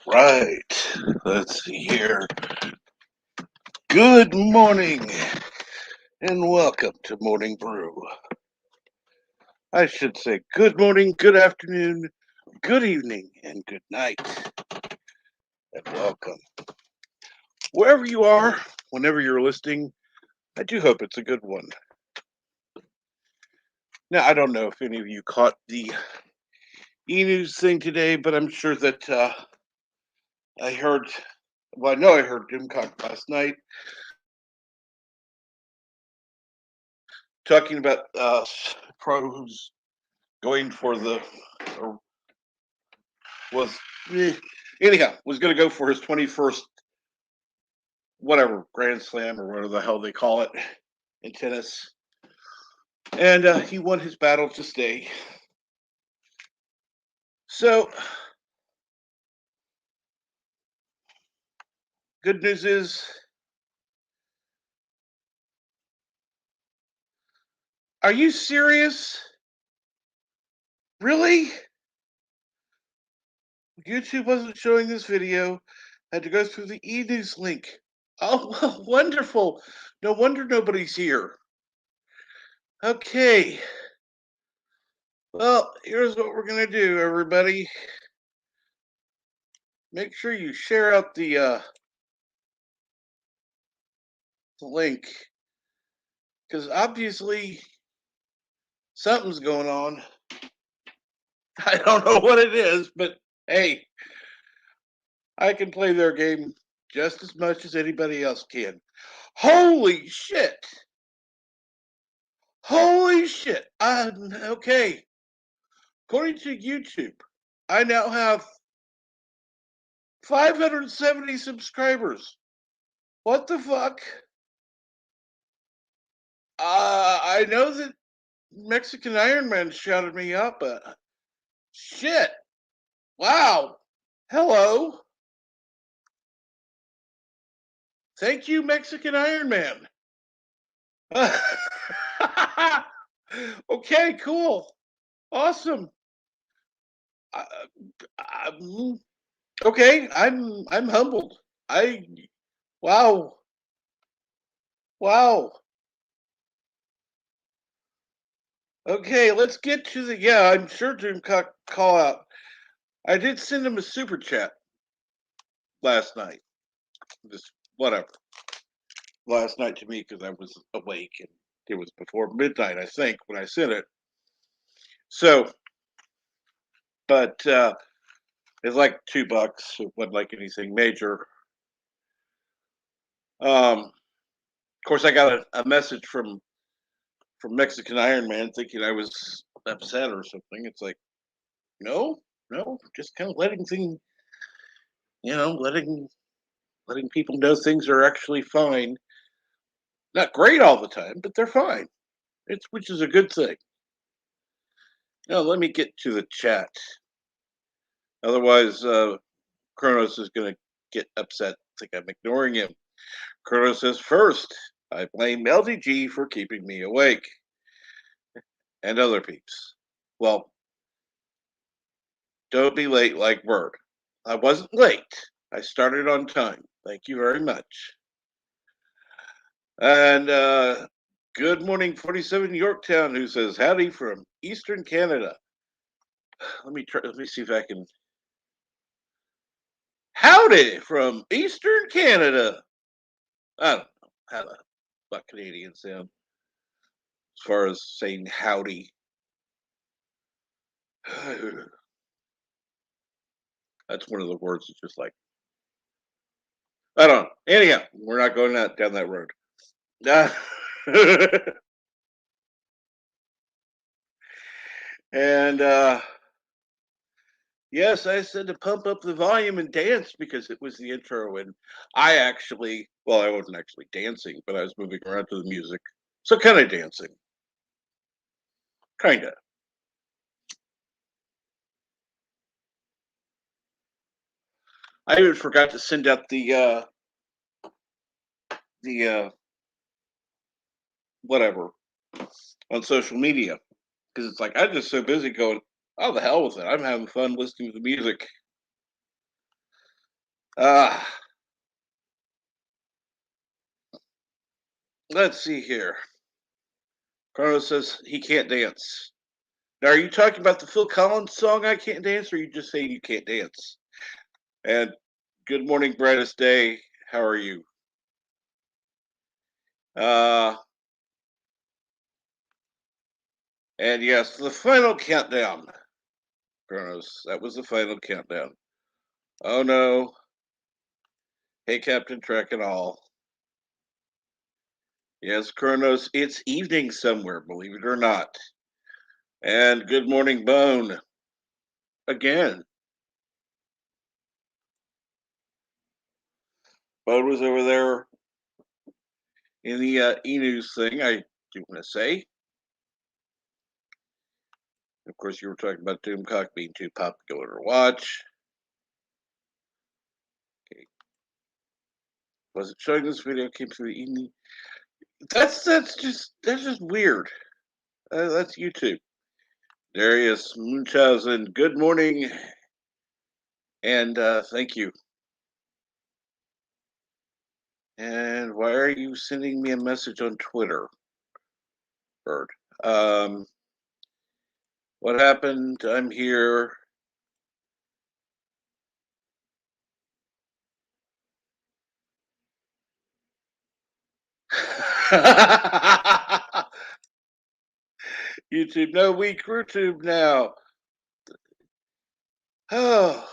Right. Let's see here. Good morning and welcome to Morning Brew. I should say good morning, good afternoon, good evening, and good night. And welcome. Wherever you are, whenever you're listening, I do hope it's a good one. Now, I don't know if any of you caught the e-news thing today, but I'm sure that I heard, well, I know I heard Dimcock last night talking about pro who's going for the, or was, anyhow, was going to go for his 21st, whatever, Grand Slam or whatever the hell they call it in tennis. And he won his battle to stay. So, good news is, are you serious? Really? YouTube wasn't showing this video. Had to go through the e-news link. Oh, well, wonderful. No wonder nobody's here. Okay. Well, here's what we're going to do, everybody. Make sure you share out the link, because obviously something's going on. I don't know what it is, but hey, I can play their game just as much as anybody else can. Holy shit! Holy shit! Okay. According to YouTube, I now have 570 subscribers. What the fuck? I know that Mexican Iron Man shouted me up, but shit. Wow. Hello. Thank you, Mexican Iron Man. Okay, cool. Awesome. Okay, I'm humbled. Wow. Wow. Okay, let's get to the. Yeah, I'm sure Jim call out. I did send him a super chat last night. Just whatever. Last night to me because I was awake and it was before midnight, I think, when I sent it. So, but it's like $2. It wasn't like anything major. Of course, I got a message from Mexican Iron Man thinking I was upset or something. It's like, no, no, just kind of letting things, letting people know things are actually fine. Not great all the time, but they're fine. It's which is a good thing. Now let me get to the chat. Otherwise, Kronos is going to get upset. Think I'm ignoring him. Kronos says first, I blame LDG for keeping me awake and other peeps. Well, don't be late like Bird. I wasn't late. I started on time. Thank you very much. And good morning, 47 Yorktown, who says howdy from Eastern Canada. Let me try. Let me see if I can. Howdy from Eastern Canada. I don't know how the fuck Canadians sound as far as saying howdy. That's one of the words that's just like I don't know. Anyhow, we're not going down that road. And yes, I said to pump up the volume and dance because it was the intro, and I actually, well, I wasn't actually dancing, but I was moving around to the music, so kind of dancing, kind of. I even forgot to send out the whatever on social media because it's like I'm just so busy going, oh the hell with it, I'm having fun listening to the music. Uh let's see here. Carlos says he can't dance. Now, are you talking about the Phil Collins song "I Can't Dance," or are you just saying you can't dance? And good morning, brightest day. How are you? Uh, and yes, the final countdown. Kronos, that was the final countdown. Oh no. Hey, Captain Trek and all. Yes, Kronos, it's evening somewhere, believe it or not. And good morning, Bone. Again. Bone was over there in the e-news thing, I do want to say. Of course, you were talking about Doomcock being too popular to watch. Okay. Was it showing this video came through the evening? That's just weird. That's YouTube. Darius Munchausen, good morning, and thank you. And why are you sending me a message on Twitter, Bird? Um, what happened? I'm here. YouTube, no, we YouTube now. Oh,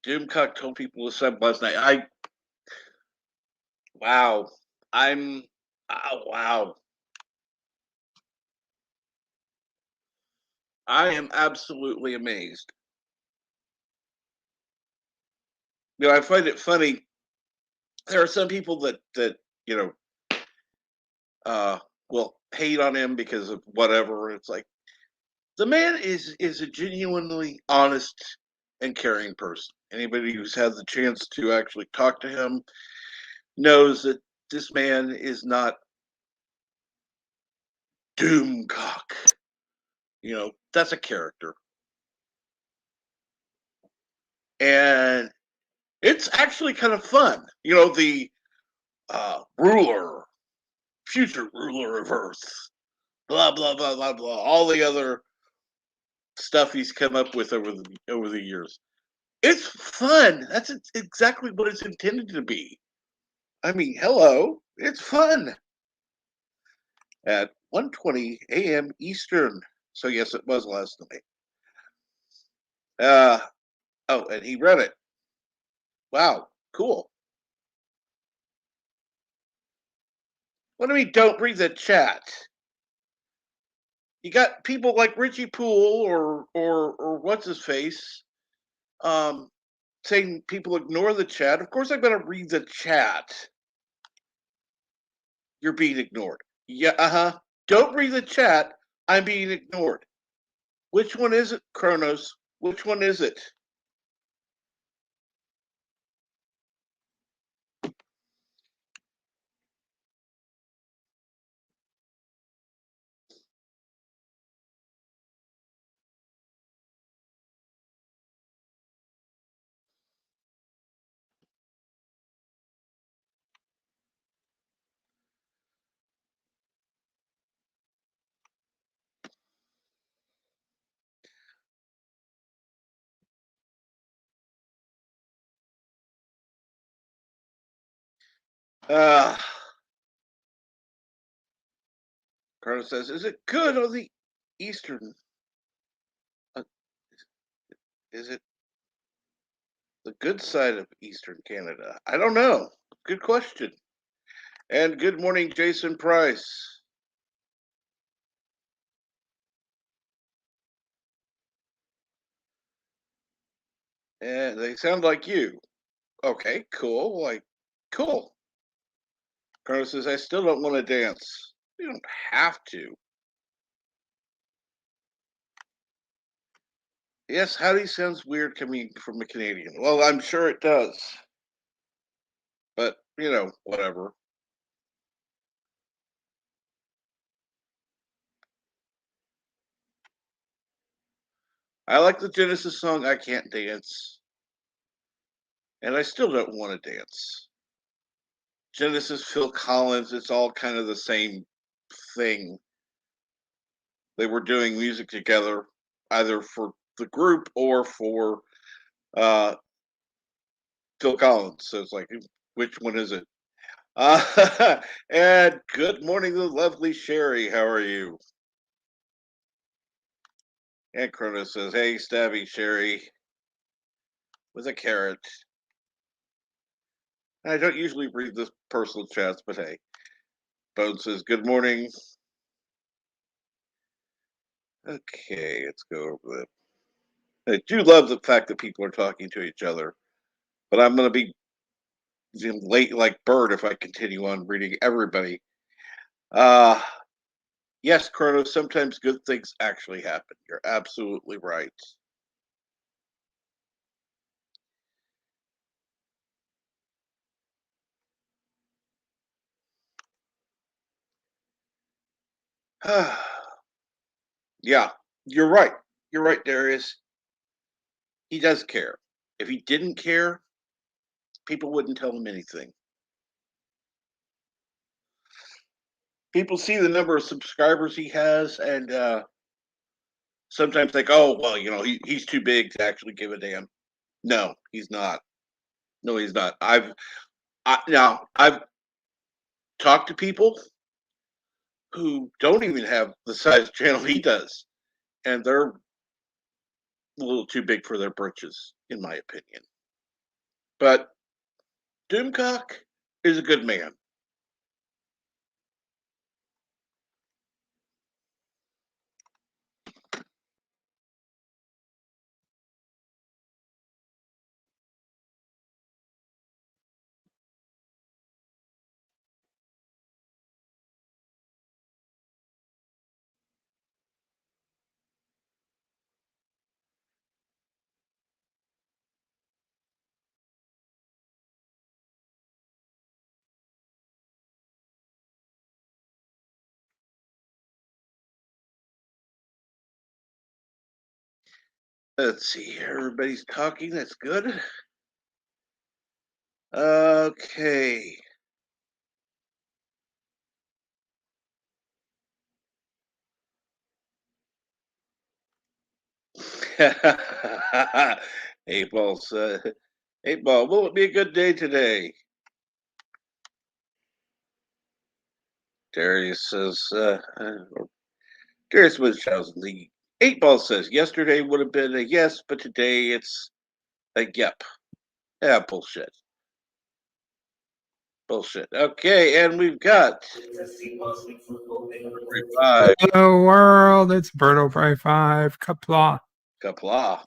Doomcock told people to sub last night. Wow, I'm, wow. I am absolutely amazed. I find it funny. There are some people that you know uh, will hate on him because of whatever. It's like the man is a genuinely honest and caring person. Anybody who's had the chance to actually talk to him knows that this man is not Doomcock. That's a character. And It's actually kind of fun. You know, the ruler, future ruler of Earth, blah blah blah blah blah. All the other stuff he's come up with over the years. It's fun. That's exactly what it's intended to be. I mean, hello, it's fun. At 1:20 a.m. Eastern. So yes, it was last night. Uh oh, and he read it. Wow, cool. What do you mean? Don't read the chat. You got people like Richie Poole or what's his face, um, saying people ignore the chat. Of course, I'm going to read the chat. You're being ignored. Yeah, uh huh. Don't read the chat. I'm being ignored. Which one is it, Kronos? Which one is it? Uh, Kronos says, "Is it good on the eastern? Uh, is it the good side of Eastern Canada? I don't know. Good question. And good morning, Jason Price. And they sound like you. Okay, cool. Like, cool. Carlos says, I still don't want to dance. You don't have to. Yes, Howdy sounds weird coming from a Canadian. Well, I'm sure it does. But, you know, whatever. I like the Genesis song, I Can't Dance. And I still don't want to dance. Genesis, Phil Collins, it's all kind of the same thing. They were doing music together, either for the group or for uh, Phil Collins. So it's like, which one is it? And good morning, the lovely Sherry. How are you? And Kronos says, hey, Stabby Sherry, with a carrot. I don't usually read the personal chats, but hey. Bone says, good morning. Okay, let's go over that. I do love the fact that people are talking to each other, but I'm going to be late like Bird if I continue on reading everybody. Uh, yes, Kronos, sometimes good things actually happen. You're absolutely right. Yeah, you're right. You're right, Darius. He does care. If he didn't care, people wouldn't tell him anything. People see the number of subscribers he has and sometimes think, oh, well, you know, he's too big to actually give a damn. No, he's not. No, he's not. I've talked to people who don't even have the size channel he does, and they're a little too big for their britches, in my opinion. But Doomcock is a good man. Let's see, everybody's talking. That's good. Okay. Eight Ball said, Eight Ball, will it be a good day today? Darius says, Darius Munchausen, the Eight Ball says, yesterday would have been a yes, but today it's a yep. Yeah, bullshit. Bullshit. Okay, and we've got five. Hello world, it's Berto Pray 5, Kapla. Kapla.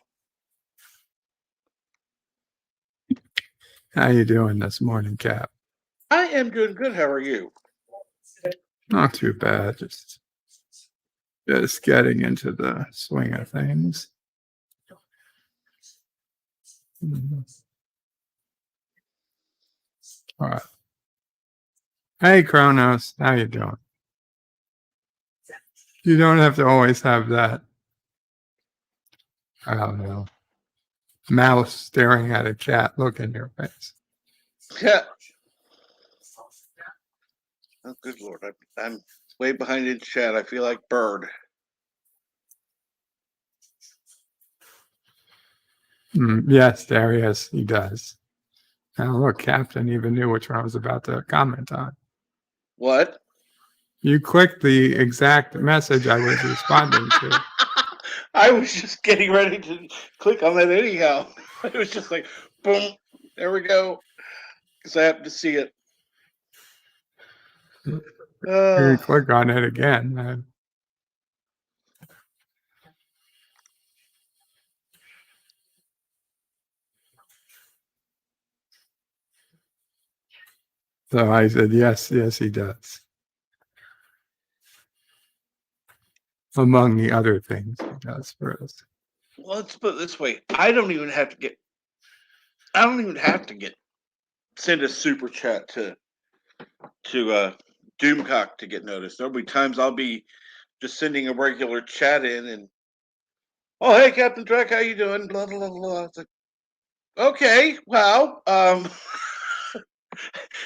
How you doing this morning, Cap? I am doing good. How are you? Not too bad, just getting into the swing of things. All right. Hey, Kronos, how you doing? You don't have to always have that, I don't know, mouse staring at a cat look in your face. Yeah. Oh, good Lord. I'm way behind in chat. I feel like Bird. Yes, Darius, he does. Now look, Captain even knew which one I was about to comment on. What? You clicked the exact message I was responding to. I was just getting ready to click on that anyhow. It was just like, boom, there we go. Because I happened to see it. You click on it again. So I said, yes, he does. Among the other things he does for us. Well, let's put it this way. I don't even have to send a super chat to Doomcock to get noticed. There'll be times I'll be just sending a regular chat in and, oh, hey, Captain Trek, how you doing? Blah, blah, blah. It's like, okay, wow.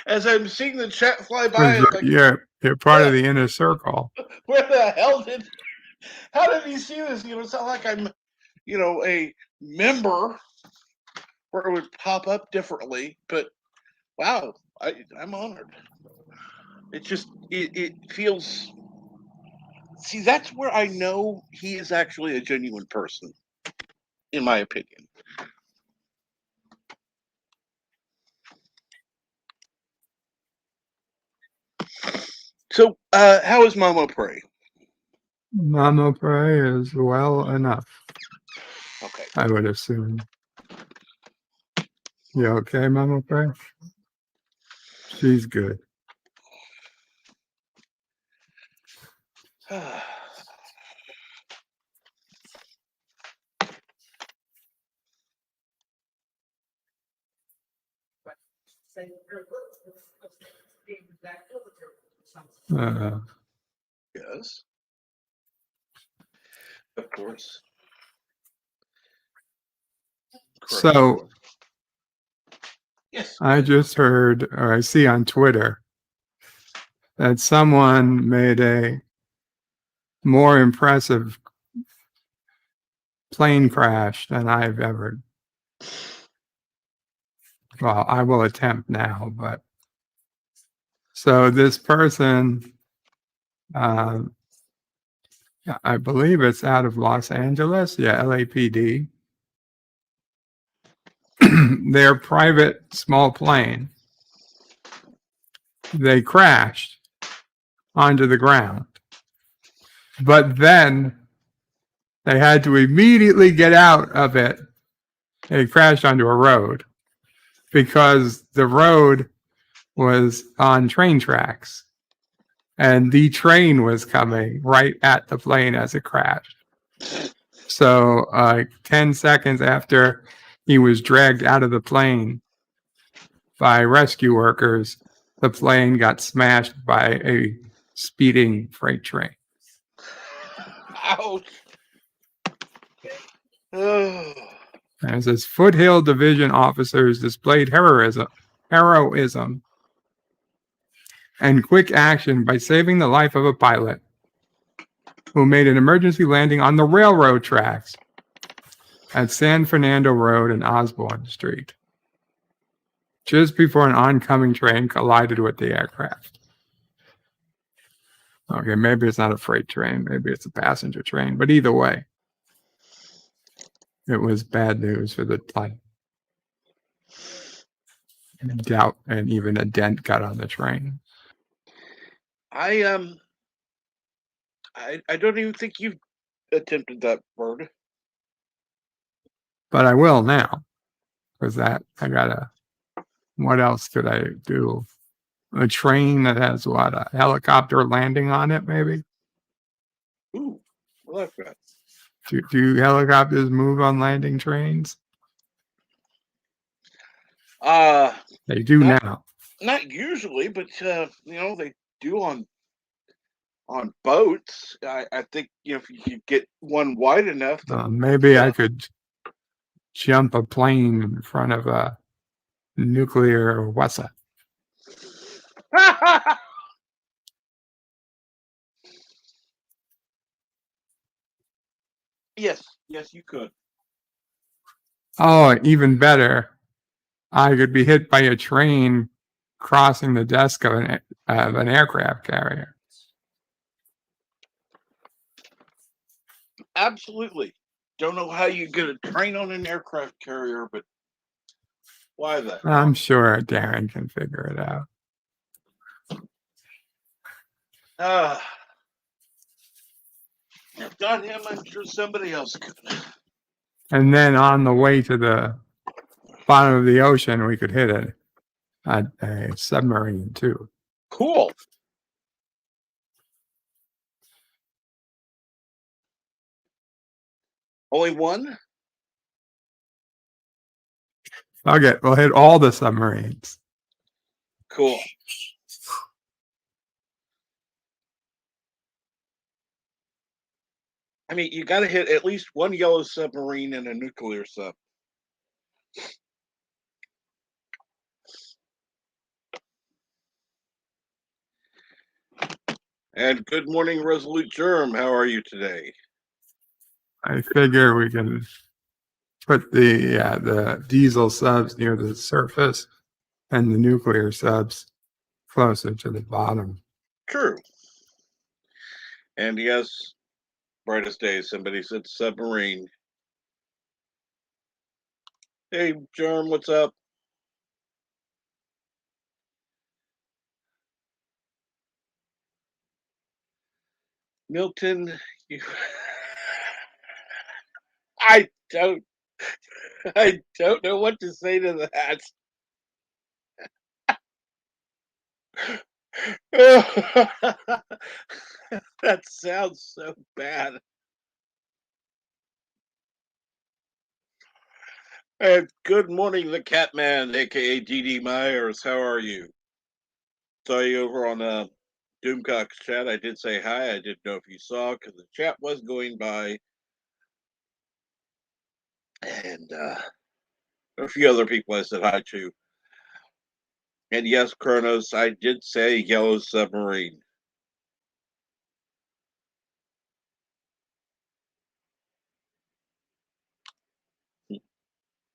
As I'm seeing the chat fly by, it's like, you're part of the inner circle. Where the hell how did he see this? It's not like I'm, a member where it would pop up differently, but wow, I'm honored. It just, it feels, see, that's where I know he is actually a genuine person, in my opinion. So, how is Mama Pray? Mama Pray is well enough. Okay. I would assume. You okay, Mama Pray? She's good. Yes. Of course. Correct. So, yes. I just heard, or I see on Twitter, that someone made a more impressive plane crash than I've ever. Well, I will attempt now, but so this person, I believe it's out of Los Angeles. Yeah, LAPD. Their private small plane. They crashed onto the ground, but then they had to immediately get out of it. They crashed onto a road because the road was on train tracks and the train was coming right at the plane as it crashed. So 10 seconds after he was dragged out of the plane by rescue workers, the plane got smashed by a speeding freight train. Ouch. Oh. And it says Foothill Division officers displayed heroism and quick action by saving the life of a pilot who made an emergency landing on the railroad tracks at San Fernando Road and Osborne Street, just before an oncoming train collided with the aircraft. Okay, maybe it's not a freight train, maybe it's a passenger train, but either way, it was bad news for the pilot. Doubt and even a dent got on the train. I don't even think you've attempted that, Bird. But I will now, because what else could I do? A train that has a helicopter landing on it, maybe? Ooh, I like that. Do helicopters move on landing trains? They do now. Not usually, but they do on boats. I think if you could get one wide enough, maybe I could jump a plane in front of a nuclear vessel. Yes, you could. Oh, even better. I could be hit by a train crossing the desk of an aircraft carrier. Absolutely. Don't know how you get a train on an aircraft carrier, but why that? I'm sure Darren can figure it out. If not him, I'm sure somebody else could. And then on the way to the bottom of the ocean, we could hit a submarine too. Cool. Only one? Okay, we'll hit all the submarines. Cool. I mean, you got to hit at least one yellow submarine and a nuclear sub. And good morning, Resolute Germ. How are you today? I figure we can put the diesel subs near the surface and the nuclear subs closer to the bottom. True. And yes, brightest day, somebody said submarine. Hey, Germ, what's up? Milton, I don't know what to say to that. That sounds so bad. And good morning, the Catman, aka DD Myers. How are you? Saw you over on Doomcock's chat. I did say hi. I didn't know if you saw because the chat was going by, and a few other people I said hi to. And yes, Kronos, I did say yellow submarine.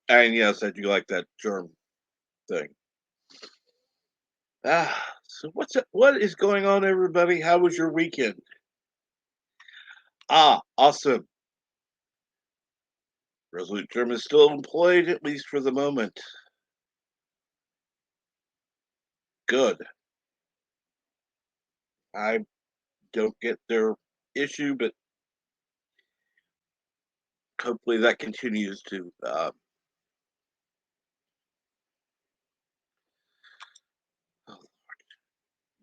And yes, I do like that germ thing. So what is going on, everybody? How was your weekend? Awesome. Resolute Germ is still employed, at least for the moment. Good. I don't get their issue, but hopefully that continues to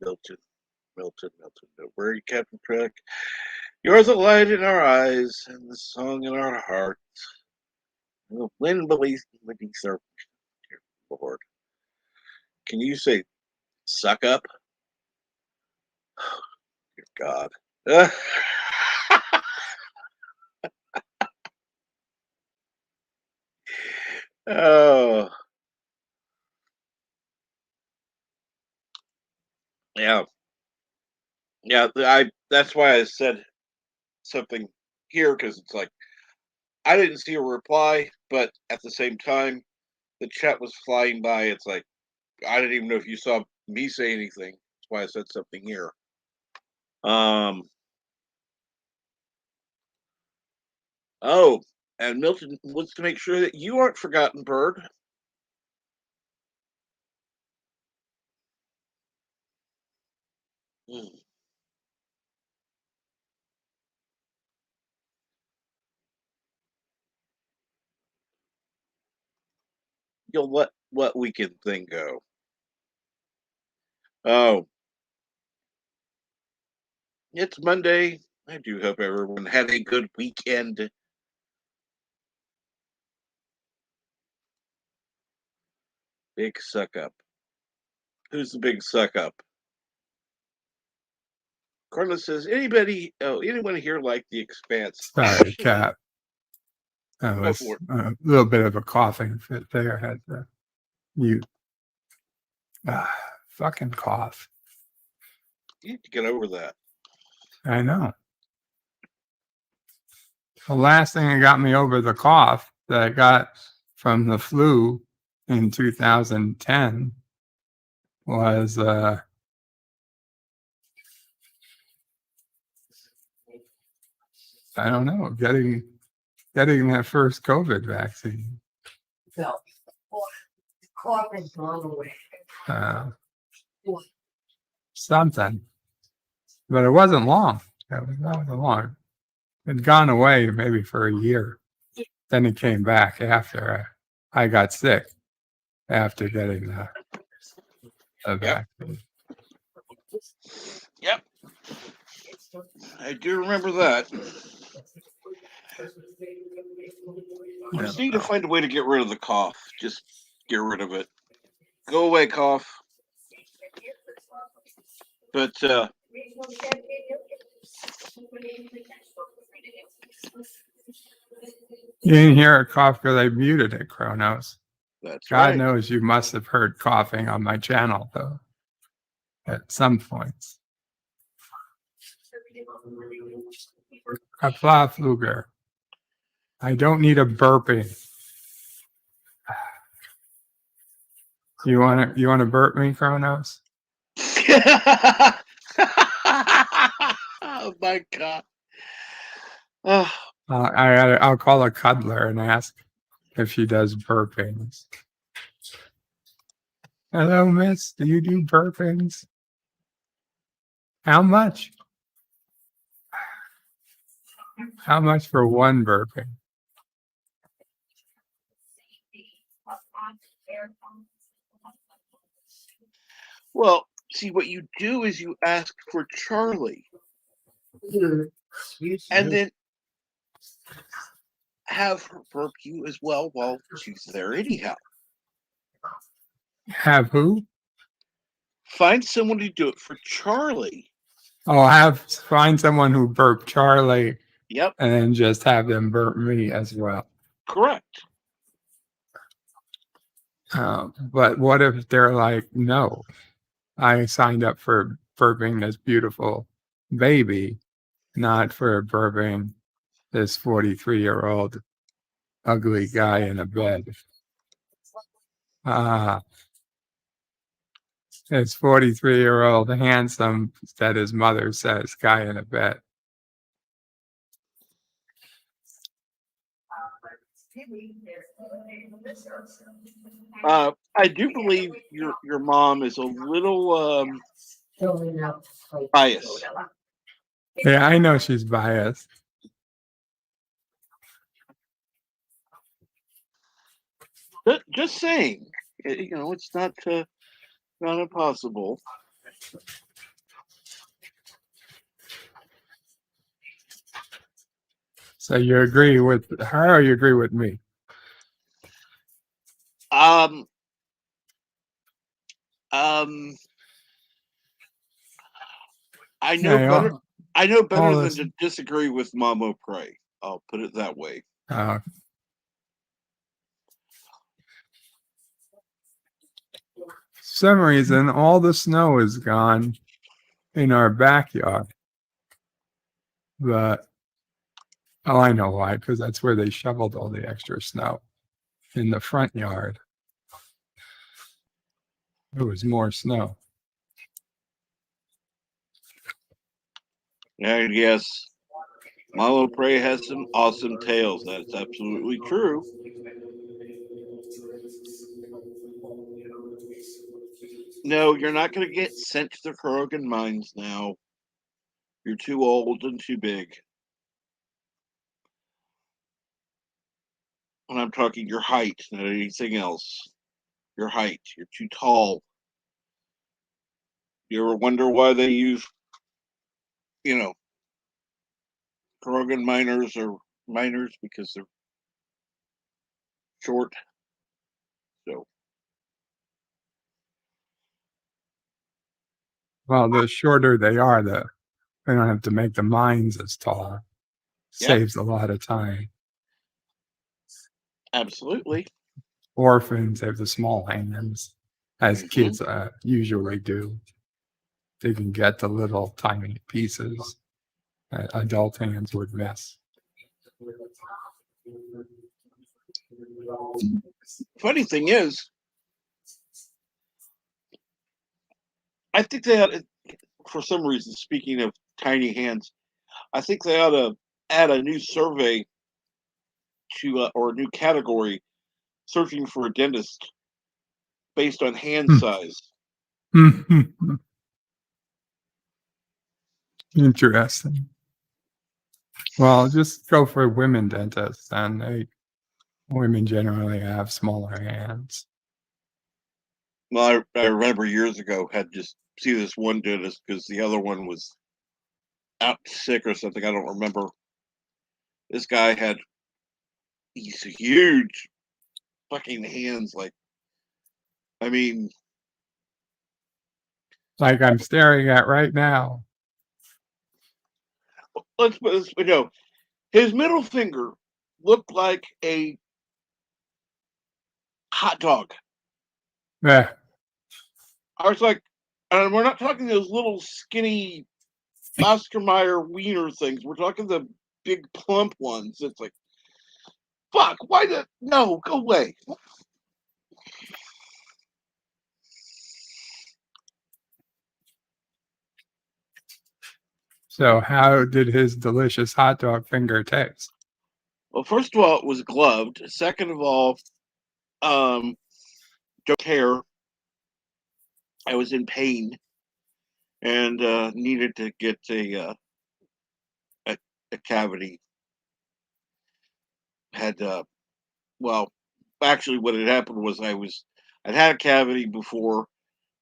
Milton. No, where are you, Captain Trek? You're the light in our eyes and the song in our hearts. The wind beneath our Lord. Can you say suck up? Dear God. Oh. Yeah, yeah. That's why I said something here because it's like I didn't see a reply, but at the same time, the chat was flying by. It's like I didn't even know if you saw me say anything. That's why I said something here. Um. Oh, and Milton wants to make sure that you aren't forgotten, Bird. Hmm. You'll let what weekend thing go. Oh, it's Monday. I do hope everyone had a good weekend. Big suck up. Who's the big suck up? Carlos says, anyone here like the expanse? Sorry, Actually, Cap. That go was for it. a little bit of a coughing fit there. Had to mute. Fucking cough. You need to get over that. I know. The last thing that got me over the cough that I got from the flu in 2010 was I don't know, getting that first COVID vaccine. No. The cough has gone away. Something, but it wasn't long. It wasn't long. It had gone away maybe for a year. Then it came back after I got sick after getting the Yep. vaccine. Yep. I do remember that. We just need to find a way to get rid of the cough. Just get rid of it. Go away, cough. But You didn't hear a cough because I muted it, Kronos. that's God right. knows you must have heard coughing on my channel, though, at some points. Kapla Fluger. I don't need a burping. You want to burp me, Kronos? Oh my god. Oh, I'll call a cuddler and ask if she does burpings. Hello, miss. Do you do burpings? How much? How much for one burping? well, see, what you do is you ask for Charlie, and then have her burp you as well while she's there anyhow. Have who? Find someone to do it for Charlie. Oh, find someone who burped Charlie Yep, and then just have them burp me as well. correct. But what if they're like, no, I signed up for burping this beautiful baby, not for burping this 43-year-old ugly guy in a bed. This 43-year-old handsome, that his mother says, guy in a bed. I do believe your mom is a little biased. Yeah, I know she's biased. Just saying, it's not impossible. So you agree with her or you agree with me? Um, I know Yeah, better. I know better than this, to disagree with Mamo Prey. I'll put it that way. for some reason, all the snow is gone in our backyard. But, oh, I know why, because that's where they shoveled all the extra snow. In the front yard, there was more snow. And yes, Milo Prey has some awesome tales. That's absolutely true. No, you're not going to get sent to the Krogan mines now. You're too old and too big. And I'm talking your height, not anything else. Your height. You're too tall. You ever wonder why they use, Krogan miners or miners? Because they're short. So, Well, the shorter they are, they don't have to make the mines as tall. Yep. Saves a lot of time. absolutely. Orphans have the small hands, as Mhm. kids usually do. They can get the little tiny pieces that adult hands would miss. Funny thing is, I think they ought to, for some reason, speaking of tiny hands, I think they ought to add a new survey to, or a new category, searching for a dentist based on hand size. Interesting. Well, just go for women dentists, and women generally have smaller hands. Well, I remember years ago had just see this one dentist because the other one was out sick or something. I don't remember. This guy had these huge fucking hands. Like, I mean, Like I'm staring at right now. let's put this. His middle finger looked like a hot dog. Yeah. I was like, and we're not talking those little skinny Oscar Mayer wiener things. We're talking the big plump ones. It's like, fuck, no, go away. So how did his delicious hot dog finger taste? Well, first of all, it was gloved. Second of all, don't care. I was in pain and needed to get a cavity. Had well, actually, what had happened was I'd had a cavity before.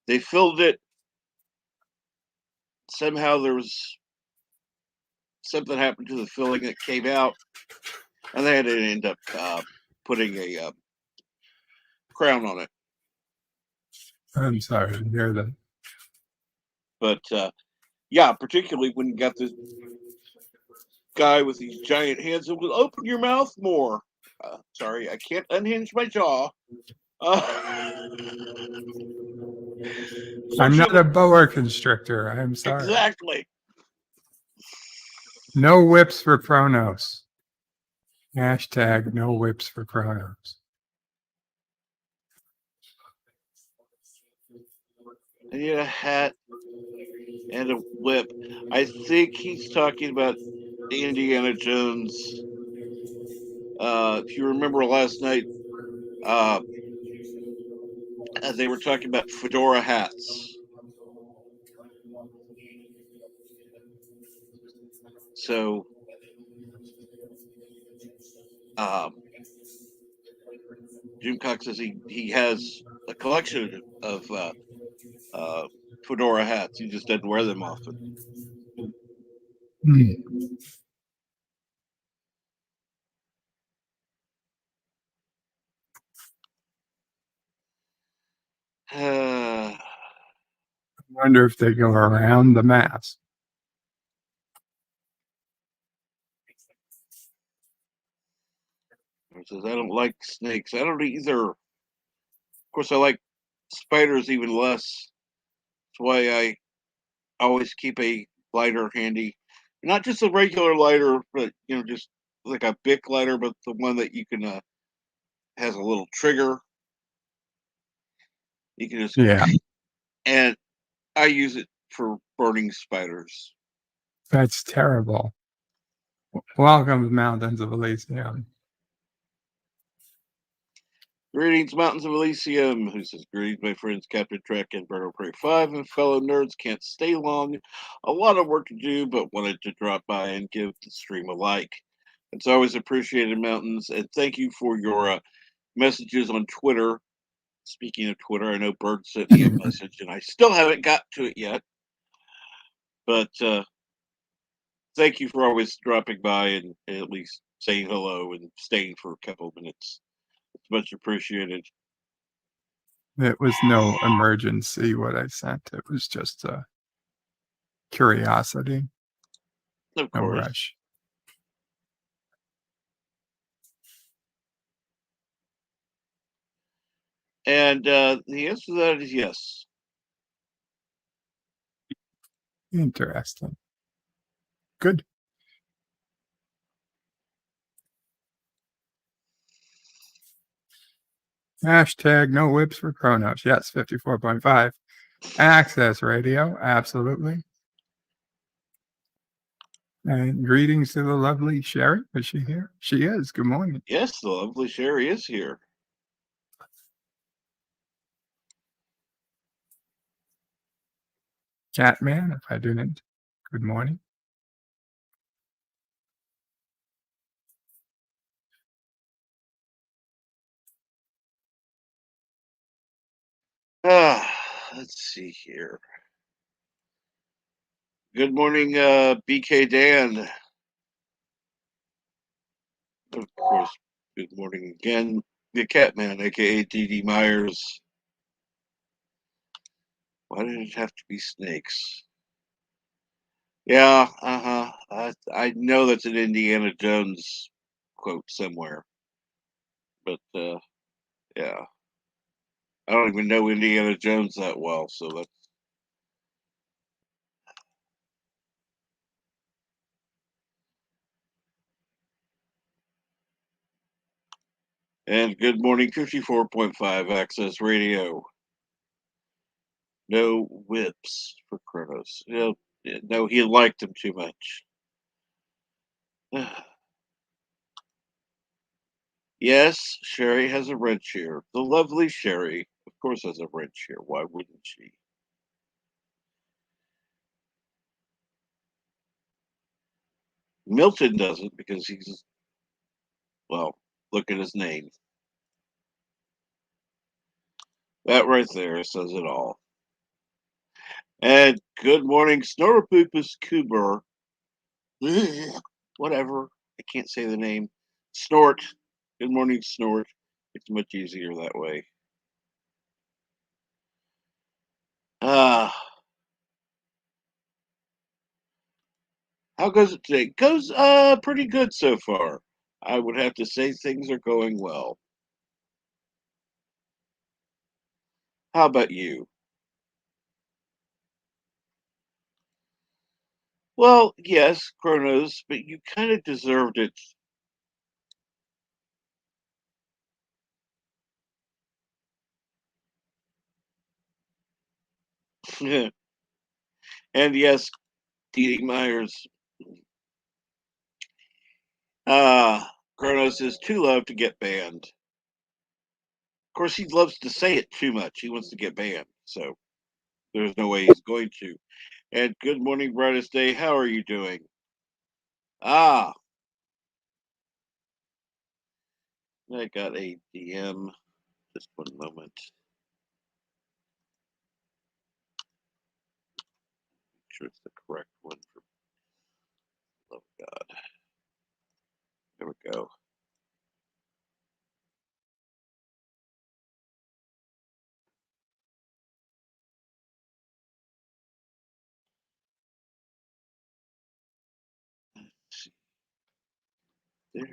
They filled it. Somehow there was something happened to the filling that came out, and they had to end up putting a crown on it. I'm sorry to hear that. But yeah, particularly when you got this guy with these giant hands that will open your mouth more. Sorry, I can't unhinge my jaw. I'm not a boa constrictor. I'm sorry. Exactly. No whips for Kronos. Hashtag no whips for Kronos. I need a hat and a whip. I think he's talking about Indiana Jones. If you remember last night, they were talking about fedora hats. So, Jim Cox says he has a collection of fedora hats. He just doesn't wear them often. I wonder if they go around the mask. He says, I don't like snakes. I don't either. Of course, I like spiders even less. That's why always keep a lighter handy. Not just a regular lighter, but just like a Bic lighter, but the one that you can has a little trigger. You can just Yeah, and I use it for burning spiders. that's terrible. Welcome, Mountains of Elysium. Greetings, Mountains of Elysium. Who says greetings, my friends, Captain Trek and Berto Prey 5 and fellow nerds. Can't stay long. A lot of work to do, but wanted to drop by and give the stream a like. It's always appreciated, Mountains, and thank you for your messages on Twitter. Speaking of Twitter, I know Bird sent me a message, and I still haven't got to it yet. But thank you for always dropping by and at least saying hello and staying for a couple of minutes. It's much appreciated. It was no emergency what I sent. It was just a curiosity. Of No course. rush. And the answer to that is yes. Interesting. Good. Hashtag no whips for Kronos. Yes, 54.5. Access Radio. Absolutely. And greetings to the lovely Sherry. Is she here? She is. Good morning. Yes, the lovely Sherry is here. Catman, if I didn't. Good morning. Let's see here. Good morning, BK Dan. Of course, good morning again. The Catman, aka DD Myers. Why did it have to be snakes? Yeah, I know that's an Indiana Jones quote somewhere. But yeah. I don't even know Indiana Jones that well, so that's and good morning 54.5 Access Radio. No whips for Kronos. No, he liked him too much. Yes, Sherry has a red chair. The lovely Sherry, of course, has a red chair. Why wouldn't she? Milton doesn't because he's, well, look at his name. That right there says it all. And good morning, Snorpoopus Cooper. Whatever. I can't say the name. Snort. Good morning, Snort. It's much easier that way. Ah. How goes it today? Goes pretty good so far. I would have to say things are going well. How about you? Well, yes, Kronos, but you kind of deserved it. And yes, D.D. Myers. Kronos is too low to get banned. Of course, he loves to say it too much. He wants to get banned, so there's no way he's going to. And good morning, brightest day. How are you doing? Ah, I got a DM. Just one moment. Make sure it's the correct one for love of God. There we go. Let's see. There.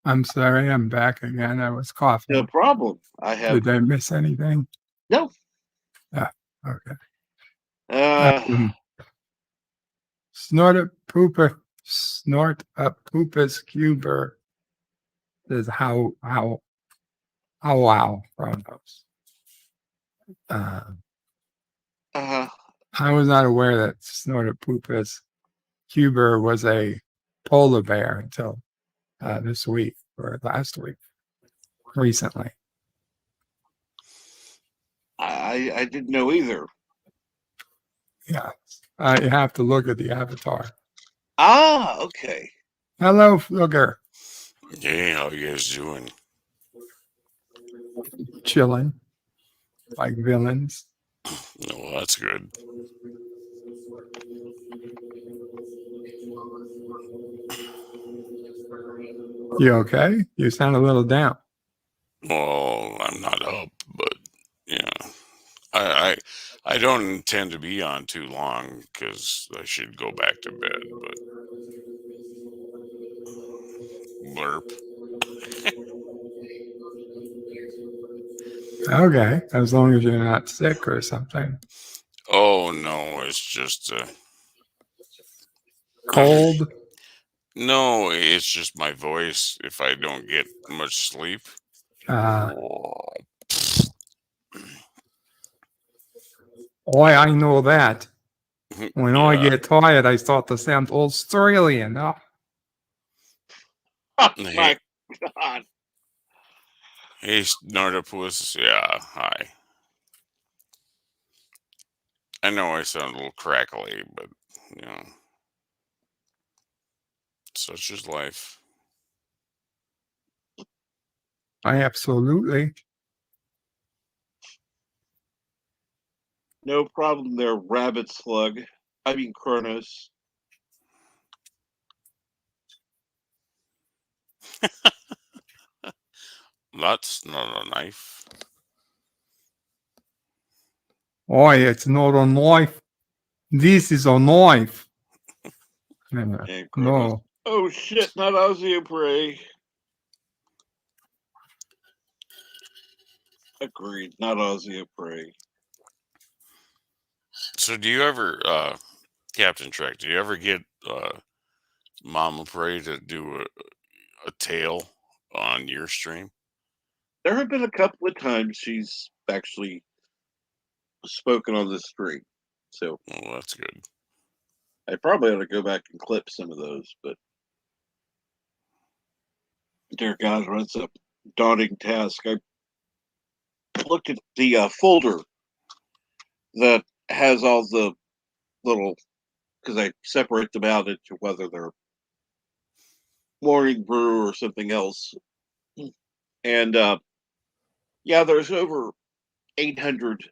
I'm sorry, I'm back again. I was coughing. No problem. I have Did I miss anything? no. Okay. Uh, Snort a poopus cuber is how wow Chronos. uh, I was not aware that Snortopoopas cuber was a polar bear until this week or last week, recently. I didn't know either. Yeah, you have to look at the avatar. Ah, okay. Hello, Flugger. Hey, how you guys doing? Chilling like villains. No, well, that's good. You okay? You sound a little down. Well, I'm not up, but yeah, I I don't intend to be on too long because I should go back to bed. But blurp. Okay, as long as you're not sick or something. Oh no, it's just Cold. no, it's just my voice. If I don't get much sleep. I know that. When I Yeah, get tired, I start to sound Australian. Oh, Oh hey, my God. hey, Nardopoulos. Yeah, hi. I know I sound a little crackly, but you know, such is life. I absolutely. No problem there, Rabbit Slug. I mean Kronos. That's not a knife. It's not a knife. This is a knife. And Kronos. No. Oh shit, not Osteopray. Agreed, not Osteopray. So do you ever, Captain Trek, do you ever get Mama Prey to do a tale on your stream? There have been a couple of times she's actually spoken on this stream. So Well, that's good. I probably ought to go back and clip some of those, but dear God, that's a daunting task. I looked at the folder that has all the little, because I separate them out into whether they're morning brew or something else. And yeah, there's over 800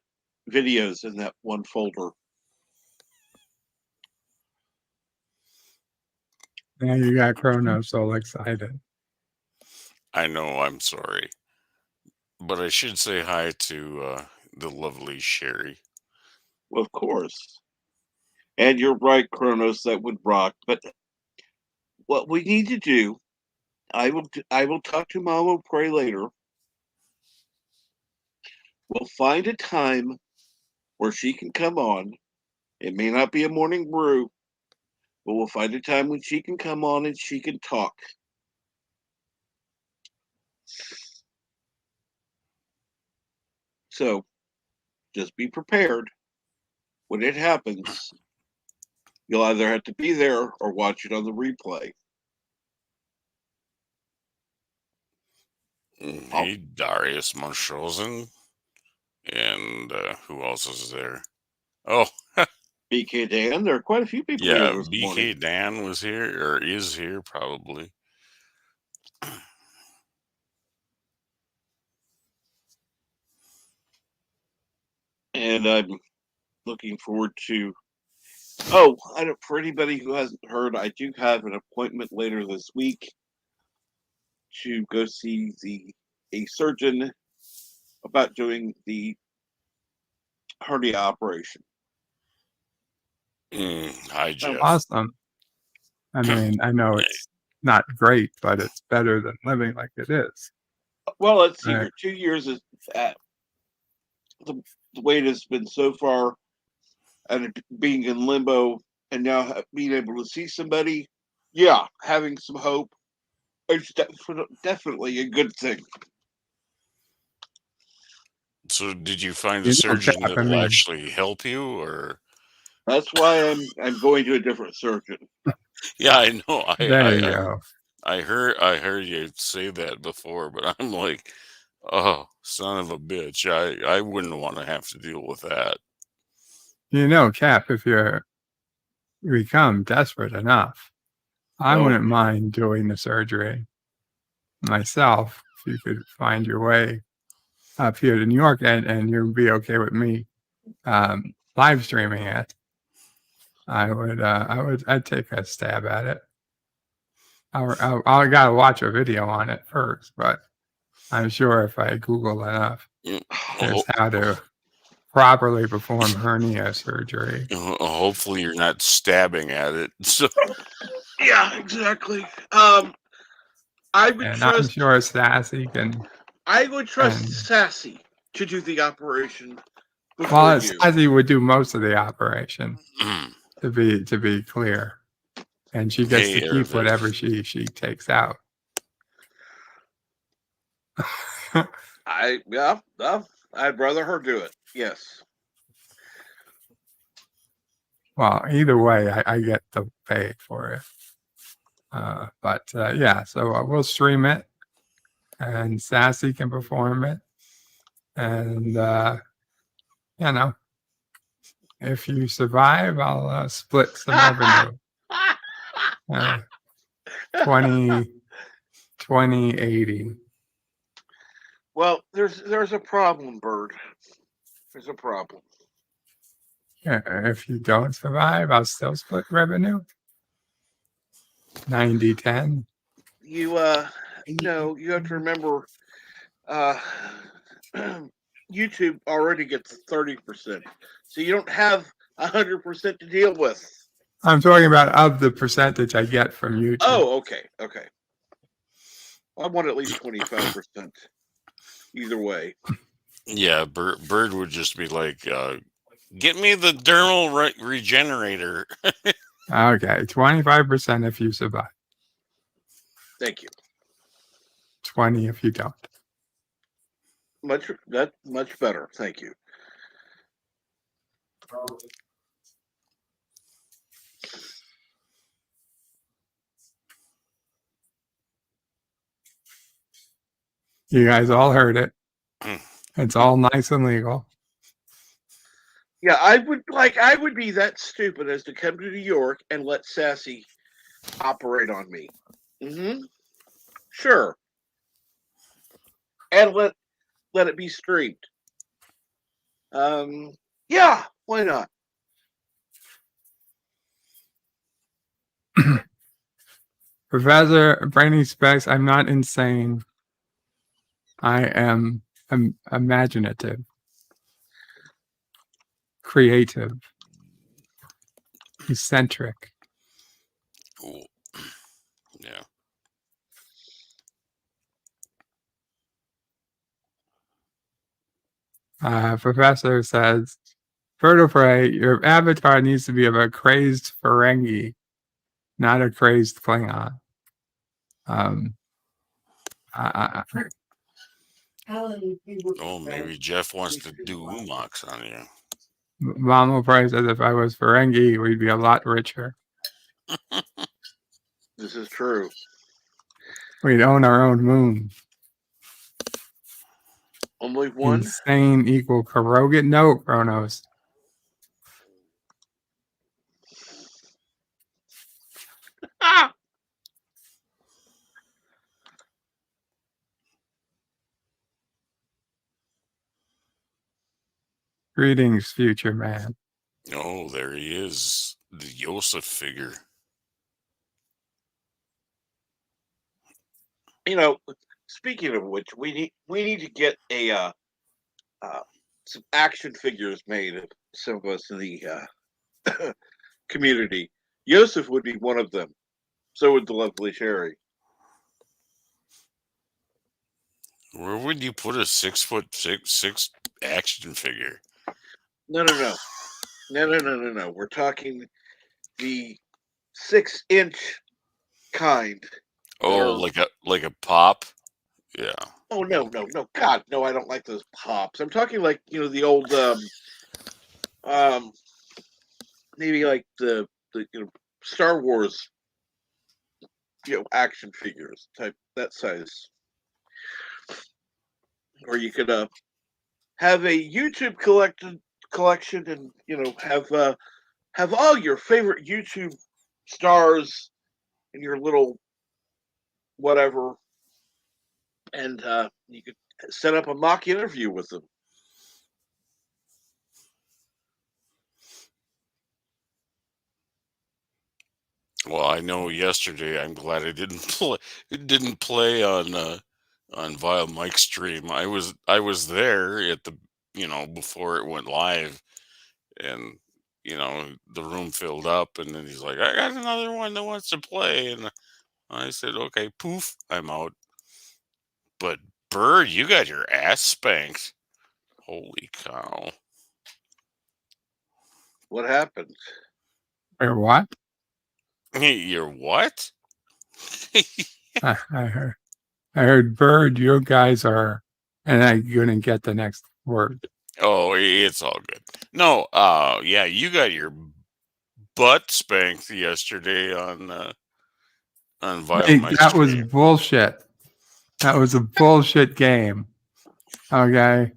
videos in that one folder. Now you got Chronos all excited. I know, I'm sorry. But I should say hi to the lovely Sherry. Well, of course. And you're right, Kronos, that would rock. But what we need to do, I will talk to Mama Pray later. We'll find a time where she can come on. It may not be a morning brew, but we'll find a time when she can come on and she can talk. So just be prepared. When it happens, you'll either have to be there or watch it on the replay. Hey, Darius Munchausen. And who else is there? Oh, BK Dan, there are quite a few people here yeah, this BK morning. Dan was here, or is here probably. And I'm looking forward to. Oh, I don't, for anybody who hasn't heard, I do have an appointment later this week to go see a surgeon about doing the hernia operation. Hi, Oh, Jeff. awesome. I mean, I know it's not great, but it's better than living like it is. Well, let's see Right. here. 2 years is the way it has been so far, and being in limbo, and now being able to see somebody. Yeah, having some hope. It's definitely a good thing. So, did you find a You know, surgeon Cap, that I will mean, actually help you, or? That's why I'm going to a different surgeon. Yeah, I know. there you go. I heard you say that before, but I'm like, oh, son of a bitch! I wouldn't want to have to deal with that. You know, Cap, if you become desperate enough, I Oh, wouldn't mind doing the surgery myself if you could find your way up here to New York and you'd be okay with me live streaming it. I'd take a stab at it. I gotta watch a video on it first, but I'm sure if I Google enough, Mm, there's ho- how to properly perform hernia surgery. Hopefully, you're not stabbing at it. So, yeah, exactly. I would And I'm trust. sure Sassy can. I would trust And Sassy to do the operation before well, you. Sassy would do most of the operation. hey, To be clear, and she gets to keep Irvin. whatever she takes out. I'd rather her do it. Yes. Well, either way, I get to pay for it. But yeah, so we'll stream it, and Sassy can perform it, and you know, if you survive, I'll split some revenue. 20, 80. Well, there's a problem, Bird. There's a problem. If you don't survive, I'll still split revenue. 90-10. You you have to remember, uh, YouTube already gets 30%, so you don't have 100% to deal with. I'm talking about of the percentage I get from YouTube. Oh, okay. I want at least 25%. Either way. Yeah, Bird would just be like, get me the dermal regenerator. Okay, 25% if you survive. Thank you. 20 if you don't. Much better. Thank you. You guys all heard it. It's all nice and legal. Yeah, I would be that stupid as to come to New York and let Sassy operate on me. Mm-hmm. Sure. And let it be streamed. Yeah, why not? Professor Brainy Specs, I'm not insane. I am imaginative, creative, eccentric. Cool. Yeah. Professor says, Vertebrae, your avatar needs to be of a crazed Ferengi, not a crazed Klingon. Oh, maybe Jeff wants to do Umox on you. Mama probably says if I was Ferengi, we'd be a lot richer. This is true. We'd own our own moon. Only one? Insane equal Kuroget? No, Kronos. Ah! Greetings, future man. Oh, there he is. The Yosef figure. Speaking of which, we need to get some action figures made of some of us in the community. Yosef would be one of them. So would the lovely Sherry. Where would you put a 6'6" action figure? No. No. We're talking the 6-inch kind. Oh, like a pop? Yeah. Oh no. God, no, I don't like those pops. I'm talking like, the old maybe like the Star Wars action figures type, that size. Or you could have a YouTube collection and have all your favorite YouTube stars in your little whatever, and you could set up a mock interview with them. Well, I know yesterday. I'm glad I didn't play. It didn't play on Vile Mike's stream. I was there at the before it went live, and the room filled up, and then he's like, "I got another one that wants to play," and I said, "Okay, poof, I'm out." But Bird, you got your ass spanked. Holy cow! What happened? Or what? You're what? I heard Bird, you guys are, and I couldn't get the next word. Oh, it's all good. No, yeah, you got your butt spanked yesterday on Vile Hey, Mike's that was stream. bullshit. That was a bullshit game. Okay.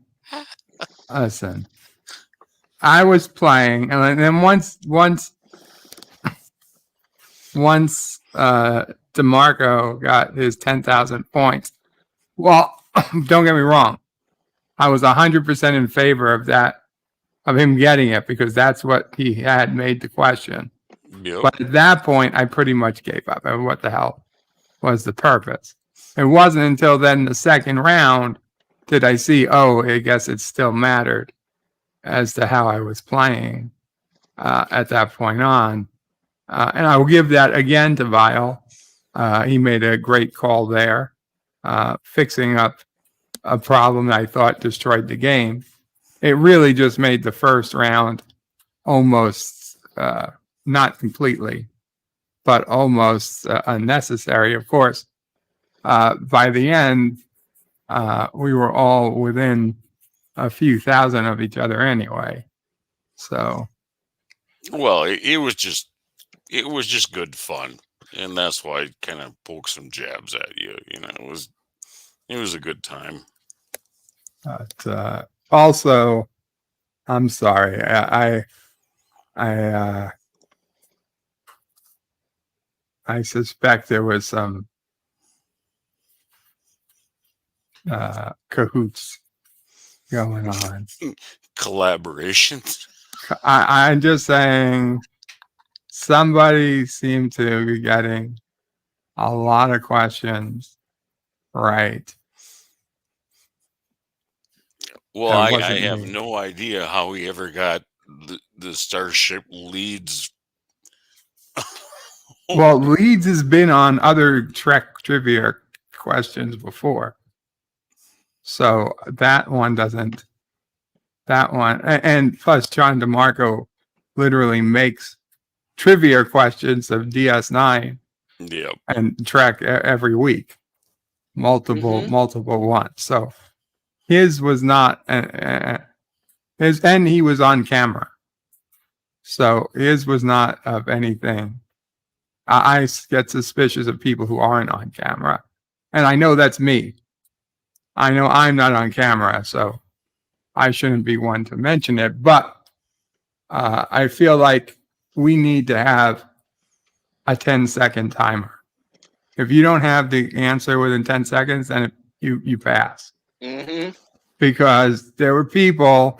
Listen, I was playing, and then once DeMarco got his 10,000 points. Well, don't get me wrong. I was 100% in favor of that, of him getting it, because that's what he had made the question. Yep. But at that point, I pretty much gave up. I mean, what the hell was the purpose? It wasn't until then the second round did I see, I guess it still mattered as to how I was playing at that point on. And I will give that again to Vile. He made a great call there, fixing up a problem that I thought destroyed the game. It really just made the first round almost, not completely, but almost unnecessary. Of course, by the end, we were all within a few thousand of each other anyway. So, Well, it was just good fun, and that's why I kind of poked some jabs at you. It was a good time. but also, I'm sorry. I suspect there was some cahoots going on. Collaborations. I'm just saying somebody seemed to be getting a lot of questions right. Well, That I wasn't have me. no idea how he ever got the Starship Leeds. Well, Leeds has been on other Trek trivia questions before. So that one doesn't, and plus John DeMarco literally makes trivia questions of DS9 Yep. and Trek every week, multiple ones. So his was not, and he was on camera. So his was not of anything. I get suspicious of people who aren't on camera. And I know that's me. I know I'm not on camera, so I shouldn't be one to mention it. But I feel like we need to have a 10-second timer. If you don't have the answer within 10 seconds, then you pass. Mm-hmm. Because there were people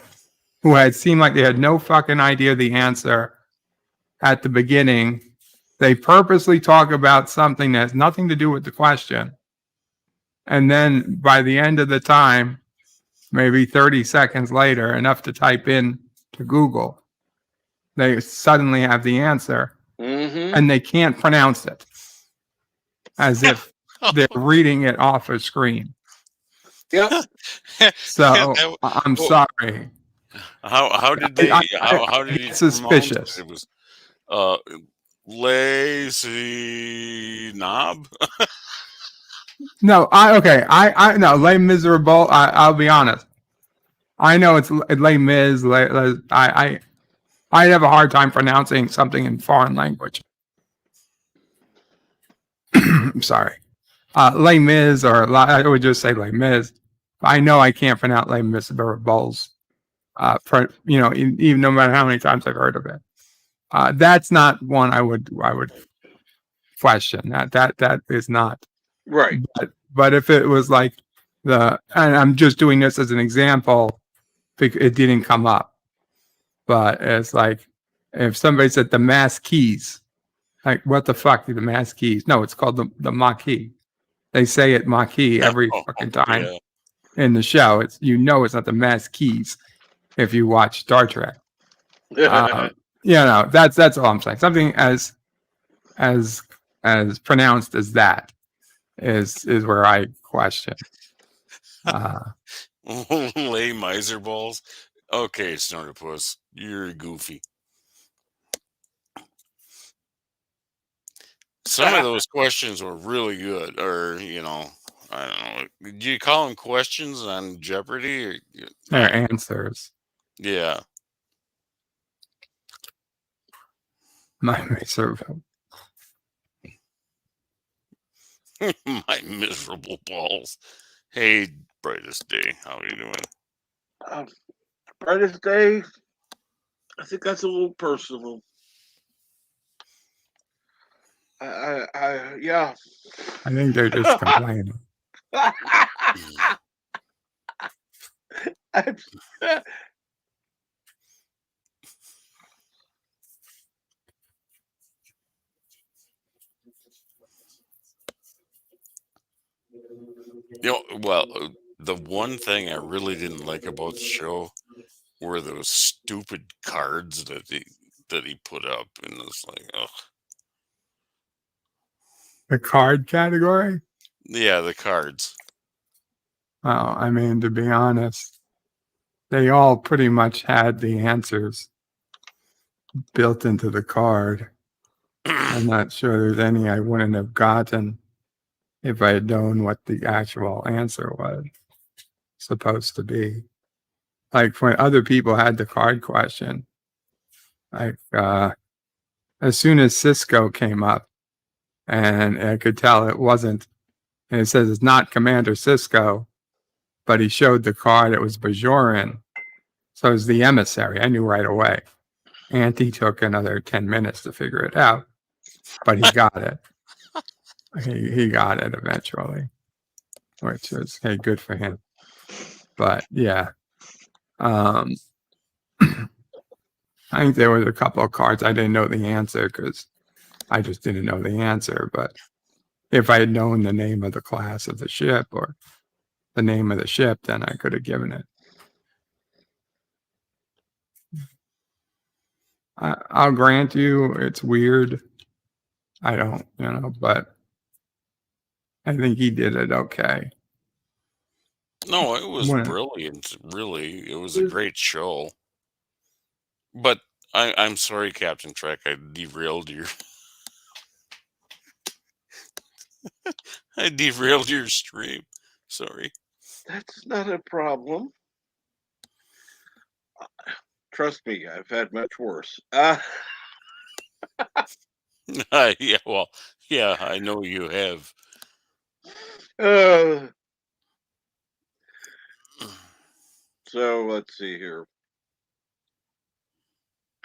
who had seemed like they had no fucking idea the answer at the beginning. They purposely talk about something that has nothing to do with the question. And then by the end of the time, maybe 30 seconds later, enough to type in to Google, they suddenly have the answer and they can't pronounce it. as if they're reading it off a screen. Yep. So That- I'm well, sorry. how did they? How did he get pronounce it? suspicious. It was uh, lazy knob. No, I no, Les Miserable. I'll be honest. I know it's Les Mis. I have a hard time pronouncing something in foreign language. I'm sorry. Les Mis, or I would just say Les Mis. I know I can't pronounce Les Miserables. Even no matter how many times I've heard of it. That's not one I would question. That is not Right. But if it was like and I'm just doing this as an example, because it didn't come up. But it's like if somebody said the mass keys, like what the fuck, the mass keys? No, it's called the Maquis. They say it Maquis every fucking time Yeah. in the show. It's it's not the mass keys if you watch Star Trek. That's all I'm saying. Something as pronounced as that is where I question. Lay miser balls. Okay, Snortopus, you're goofy. Some of those questions were really good, or I don't know. Do you call them questions on Jeopardy? Or, Their answers. yeah. My miserable. My miserable balls. Hey, brightest day, how are you doing? Brightest day. I think that's a little personal. Yeah. I think they're just complaining. Well, the one thing I really didn't like about the show were those stupid cards that he put up, and it's like, ugh. The card category? Yeah, the cards. Well, I mean, to be honest, they all pretty much had the answers built into the card. I'm not sure there's any I wouldn't have gotten if I had known what the actual answer was supposed to be. Like when other people had the card question, like as soon as Cisco came up, and I could tell it wasn't, and it says it's not Commander Cisco, but he showed the card, it was Bajoran. So it was the emissary. I knew right away. Auntie took another 10 minutes to figure it out, but he got it. He got it eventually, which was, hey, good for him. But yeah, I think there was a couple of cards I didn't know the answer because I just didn't know the answer. But if I had known the name of the class of the ship or the name of the ship, then I could have given it. I'll grant you it's weird. I don't, but I think he did it okay. No, it was When- brilliant. Really, it was a great show. But I'm sorry, Captain Trek. I derailed your. I derailed your stream. Sorry. That's not a problem. Trust me, I've had much worse. Yeah, well, yeah, I know you have. So let's see here.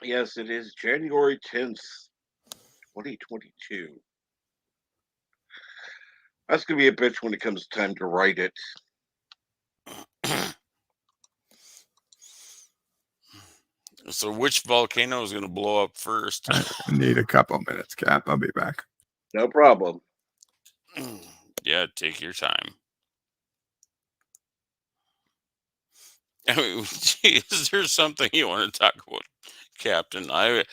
Yes, it is January 10th, 2022. That's going to be a bitch when it comes time to write it. So, which volcano is going to blow up first? I need a couple minutes, Cap. I'll be back. No problem. Yeah, take your time. I mean, is there something you want to talk about, Captain? I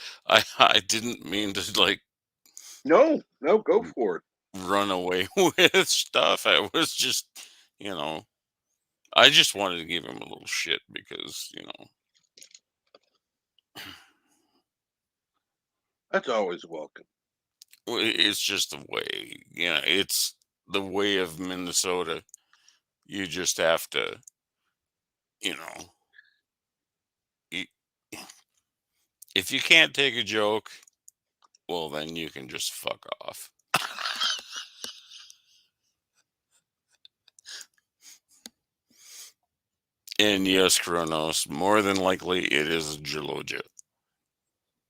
didn't mean to like. No, go for it. run away with stuff. I was just, I just wanted to give him a little shit because, That's always welcome. it's just the way, it's the way of Minnesota. You just have to, you know, y- if you can't take a joke, well, then you can just fuck off. And yes, Kronos, more than likely it is a Geologia.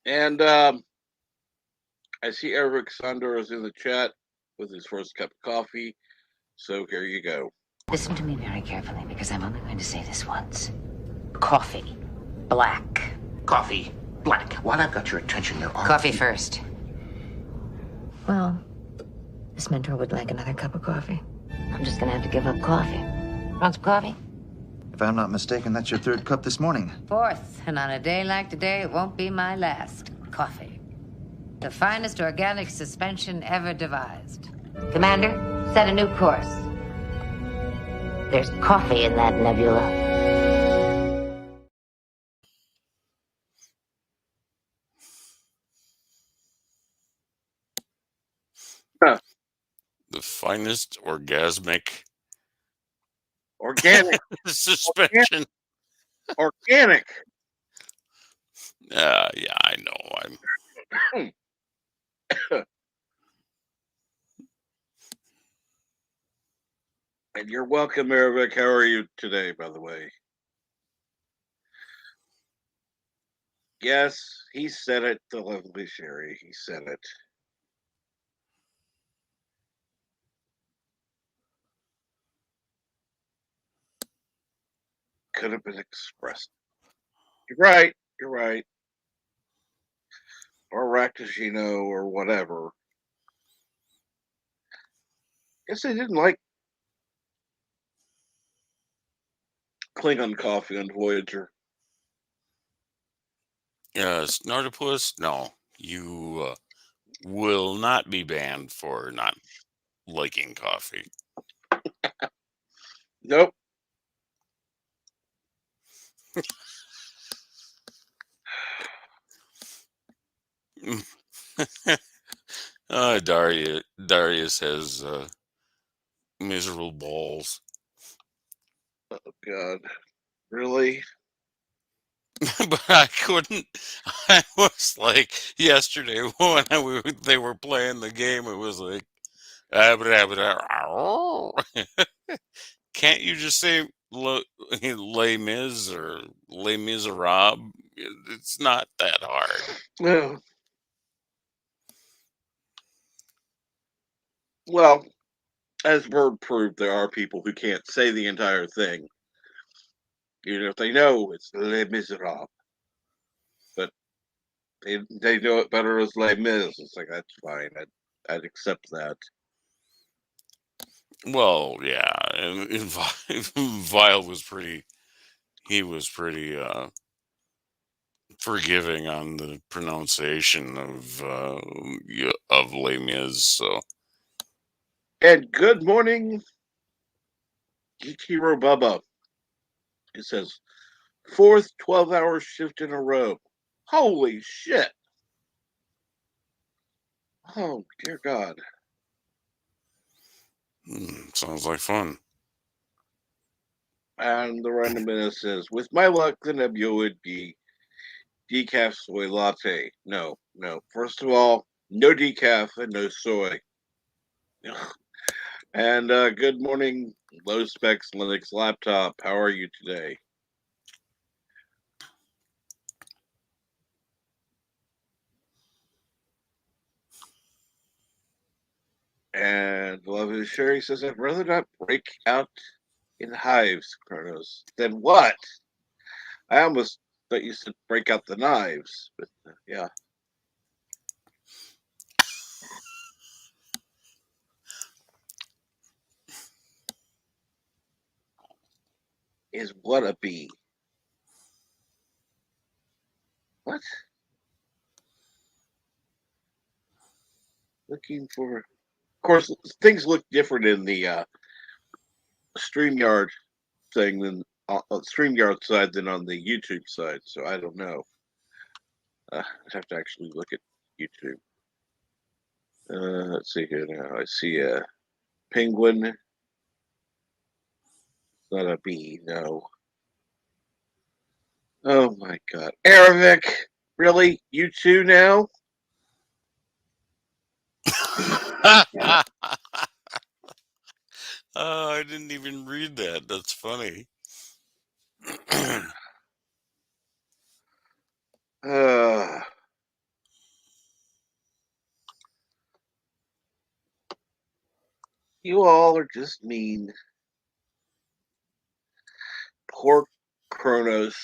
And I see Eric Sandor is in the chat with his first cup of coffee. So here you go. Listen to me very carefully because I'm only going to say this once. Coffee. Black. Coffee. Black. While I've got your attention, there are... Coffee first. Well, this mentor would like another cup of coffee. I'm just gonna have to give up coffee. Want some coffee? If I'm not mistaken, that's your third cup this morning. Fourth, and on a day like today, it won't be my last. Coffee. The finest organic suspension ever devised. Commander, set a new course. There's coffee in that nebula. Huh. The finest orgasmic Organic. suspension. Organic. Yeah, I know. And you're welcome, Eric. How are you today, by the way? Yes, he said it, the lovely Sherry. He said it. Could have been expressed. You're right. You're right. Or Ractagino or whatever. Guess they didn't like Klingon coffee on Voyager. Snortopus, no. You will not be banned for not liking coffee. Nope. Darius has miserable balls. Oh, God. Really? But I couldn't. I was like, yesterday when they were playing the game, it was like, can't you just say Les Mis or Les Miserables? It's not that hard. No. Well, as Bird proved, there are people who can't say the entire thing. Even if they know it's Les Miserables. But they know it better as Les Mis. It's like, that's fine. I'd accept that. Well, yeah, and Vile was pretty. He was pretty forgiving on the pronunciation of Les Mis. So, And good morning, Ichiro Bubba. It says, fourth 12-hour shift in a row. Holy shit. Oh, dear God. sounds like fun. And the random minute says, with my luck, the Nebula would be decaf soy latte. No. First of all, no decaf and no soy. And good morning, low specs Linux laptop. How are you today? And Beloved Sherry says, I'd rather not break out in hives, Kronos. Then what? I almost thought you said break out the knives, but yeah. Is what a bee? What? Looking for course, things look different in the StreamYard thing than StreamYard side than on the YouTube side. So I don't know. I'd have to actually look at YouTube. Let's see here now. I see a penguin. It's not a bee, no. Oh my God, Aravic, really? You too now? Oh, I didn't even read that. That's funny. Uh, you all are just mean. Poor Kronos.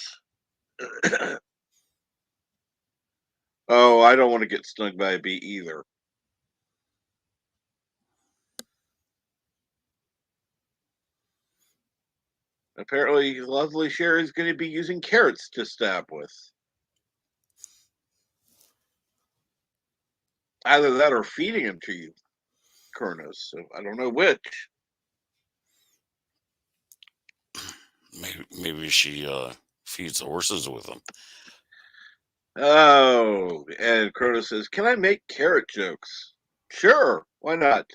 Oh, I don't want to get stung by a bee either. Apparently, lovely Sherry's going to be using carrots to stab with. Either that or feeding them to you, Kronos. So I don't know which. Maybe she feeds horses with them. Oh, and Kronos says, "Can I make carrot jokes?" Sure, why not?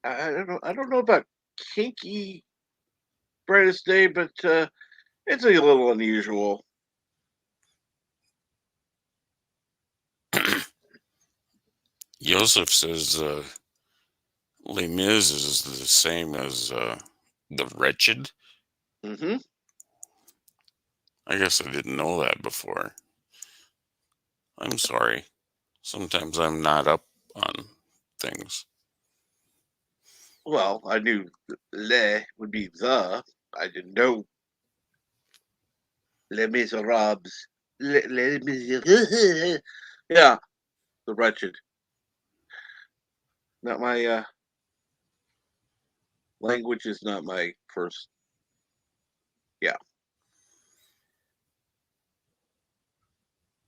I don't know. I don't know about kinky brightest day, but it's a little unusual. Yosef says Les Mis is the same as The Wretched. Mm-hmm. I guess I didn't know that before. I'm sorry. Sometimes I'm not up on things. Well, I knew le would be the. I didn't know Les Miserables. Les Miserables. Yeah, the wretched. Not my language is not my first. Yeah.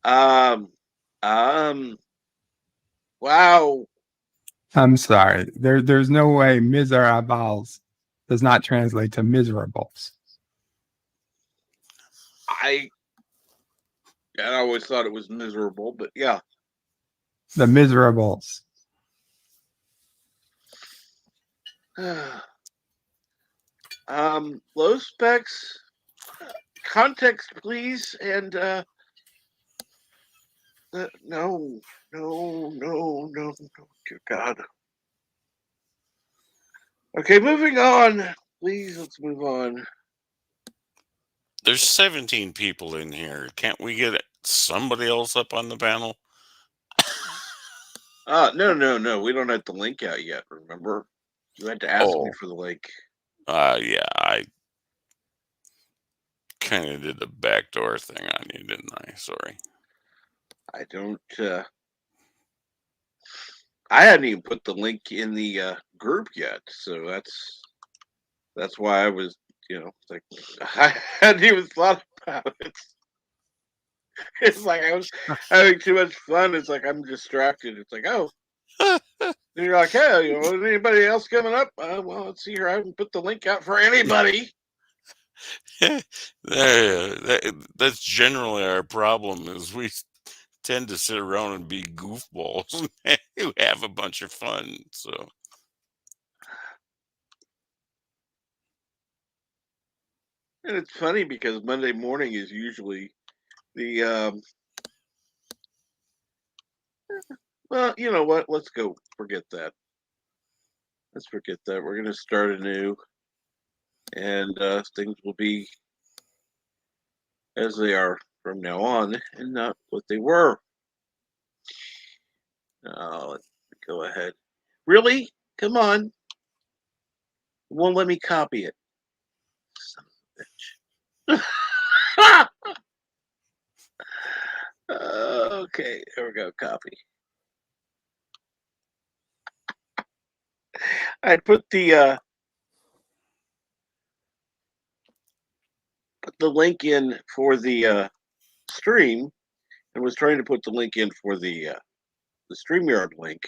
Um. Um. Wow. I'm sorry. There's no way miserables does not translate to miserables. I always thought it was miserable, but yeah. The miserables. Low specs. Context, please, and no, no, dear God. Okay, moving on. Please, let's move on. There's 17 people in here. Can't we get somebody else up on the panel? No. We don't have the link out yet. Remember, you had to ask me Oh, for the link. yeah, I kind of did the backdoor thing on you, didn't I? Sorry. I don't. I hadn't even put the link in the group yet, so that's why I was, like I hadn't even thought about it. It's like I was having too much fun. It's like I'm distracted. It's like, oh, and you're like, hey, anybody else coming up? Well, let's see here. I haven't put the link out for anybody. That's generally our problem is we tend to sit around and be goofballs who have a bunch of fun. So And it's funny because Monday morning is usually the well, you know what? Let's go. Forget that. Let's forget that. We're gonna start anew, and things will be as they are from now on, and not what they were. Let's go ahead. Really? Come on. It won't let me copy it. Son of a bitch. Okay, there we go. Copy. I put the link in for the stream, and was trying to put the link in for the StreamYard link,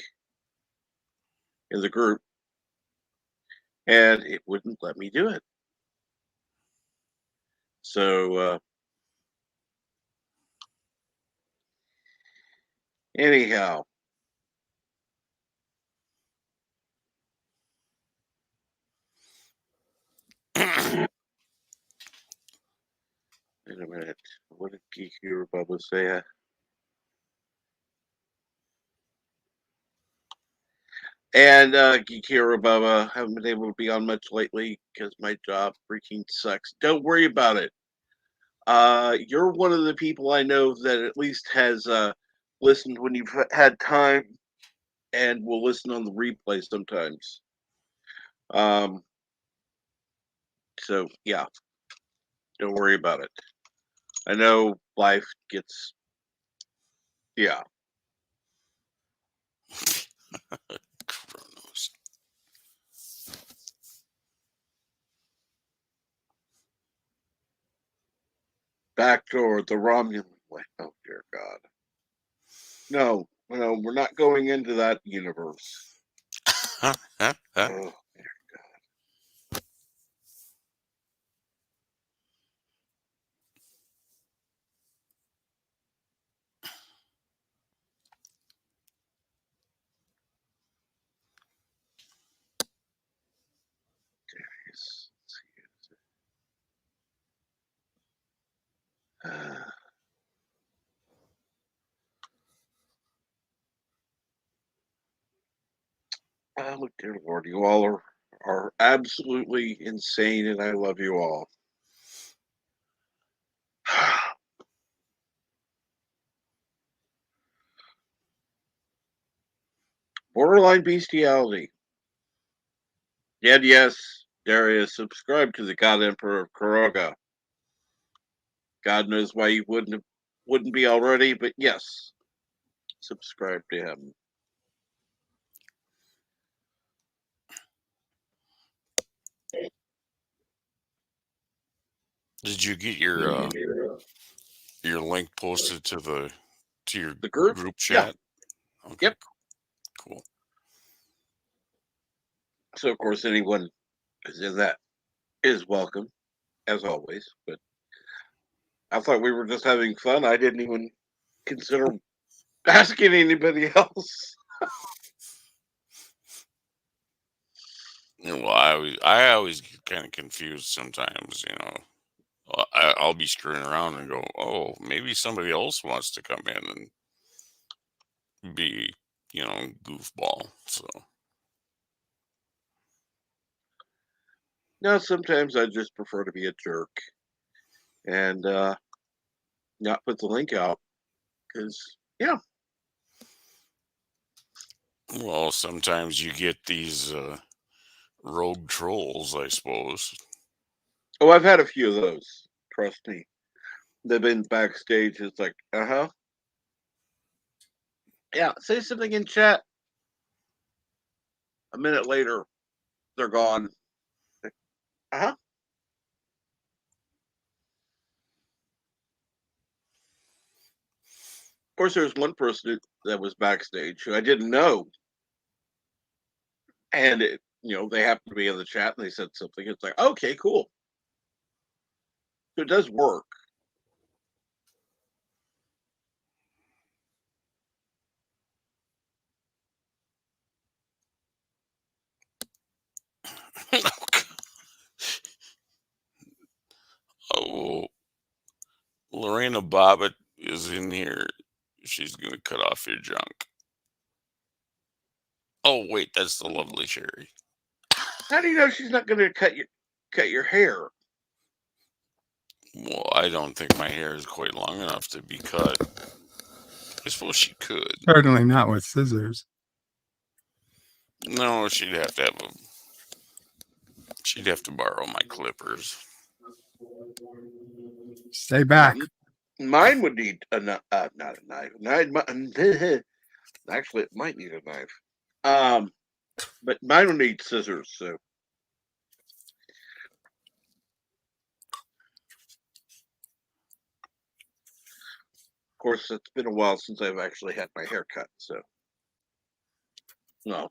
in the group, and it wouldn't let me do it. So anyhow, wait a minute. What did Geeky or Bubba say? And Geeky or Bubba, haven't been able to be on much lately because my job freaking sucks. Don't worry about it. You're one of the people I know that at least has listened when you've had time and will listen on the replay sometimes. So yeah, don't worry about it. I know life gets, yeah. Chronos. Backdoor, the Romulan way. Oh dear God. No, we're not going into that universe. Huh? Oh, Darius. Oh dear Lord, you all are absolutely insane, and I love you all. Borderline bestiality. Yet yes, Darius, subscribe to the God Emperor of Kuroga. God knows why you wouldn't be already, but yes, subscribe to him. Did you get your link posted to your The group? group Yeah. chat? Okay. Yep. Cool. So of course anyone who's in that is welcome, as always. But I thought we were just having fun. I didn't even consider asking anybody else. Well, I always get kind of confused sometimes. I'll be screwing around and go, oh, maybe somebody else wants to come in and be, goofball. So No, sometimes I just prefer to be a jerk and not put the link out because yeah. well, sometimes you get these rogue trolls, I suppose. Oh, I've had a few of those. Trust me. They've been backstage. It's like, yeah. Say something in chat. A minute later, they're gone. Of course, there was one person that was backstage who I didn't know, and they happened to be in the chat and they said something. It's like, okay, cool. So it does work. Oh, Lorena Bobbitt is in here. She's going to cut off your junk. Oh, wait, that's the lovely Sherry. How do you know she's not going to cut your hair? Well, I don't think my hair is quite long enough to be cut. I suppose she could. Certainly not with scissors. No, she'd have to borrow my clippers. Stay back. Mine would need not a knife. Actually, it might need a knife. But mine would need scissors. So, of course, it's been a while since I've actually had my hair cut. So, no.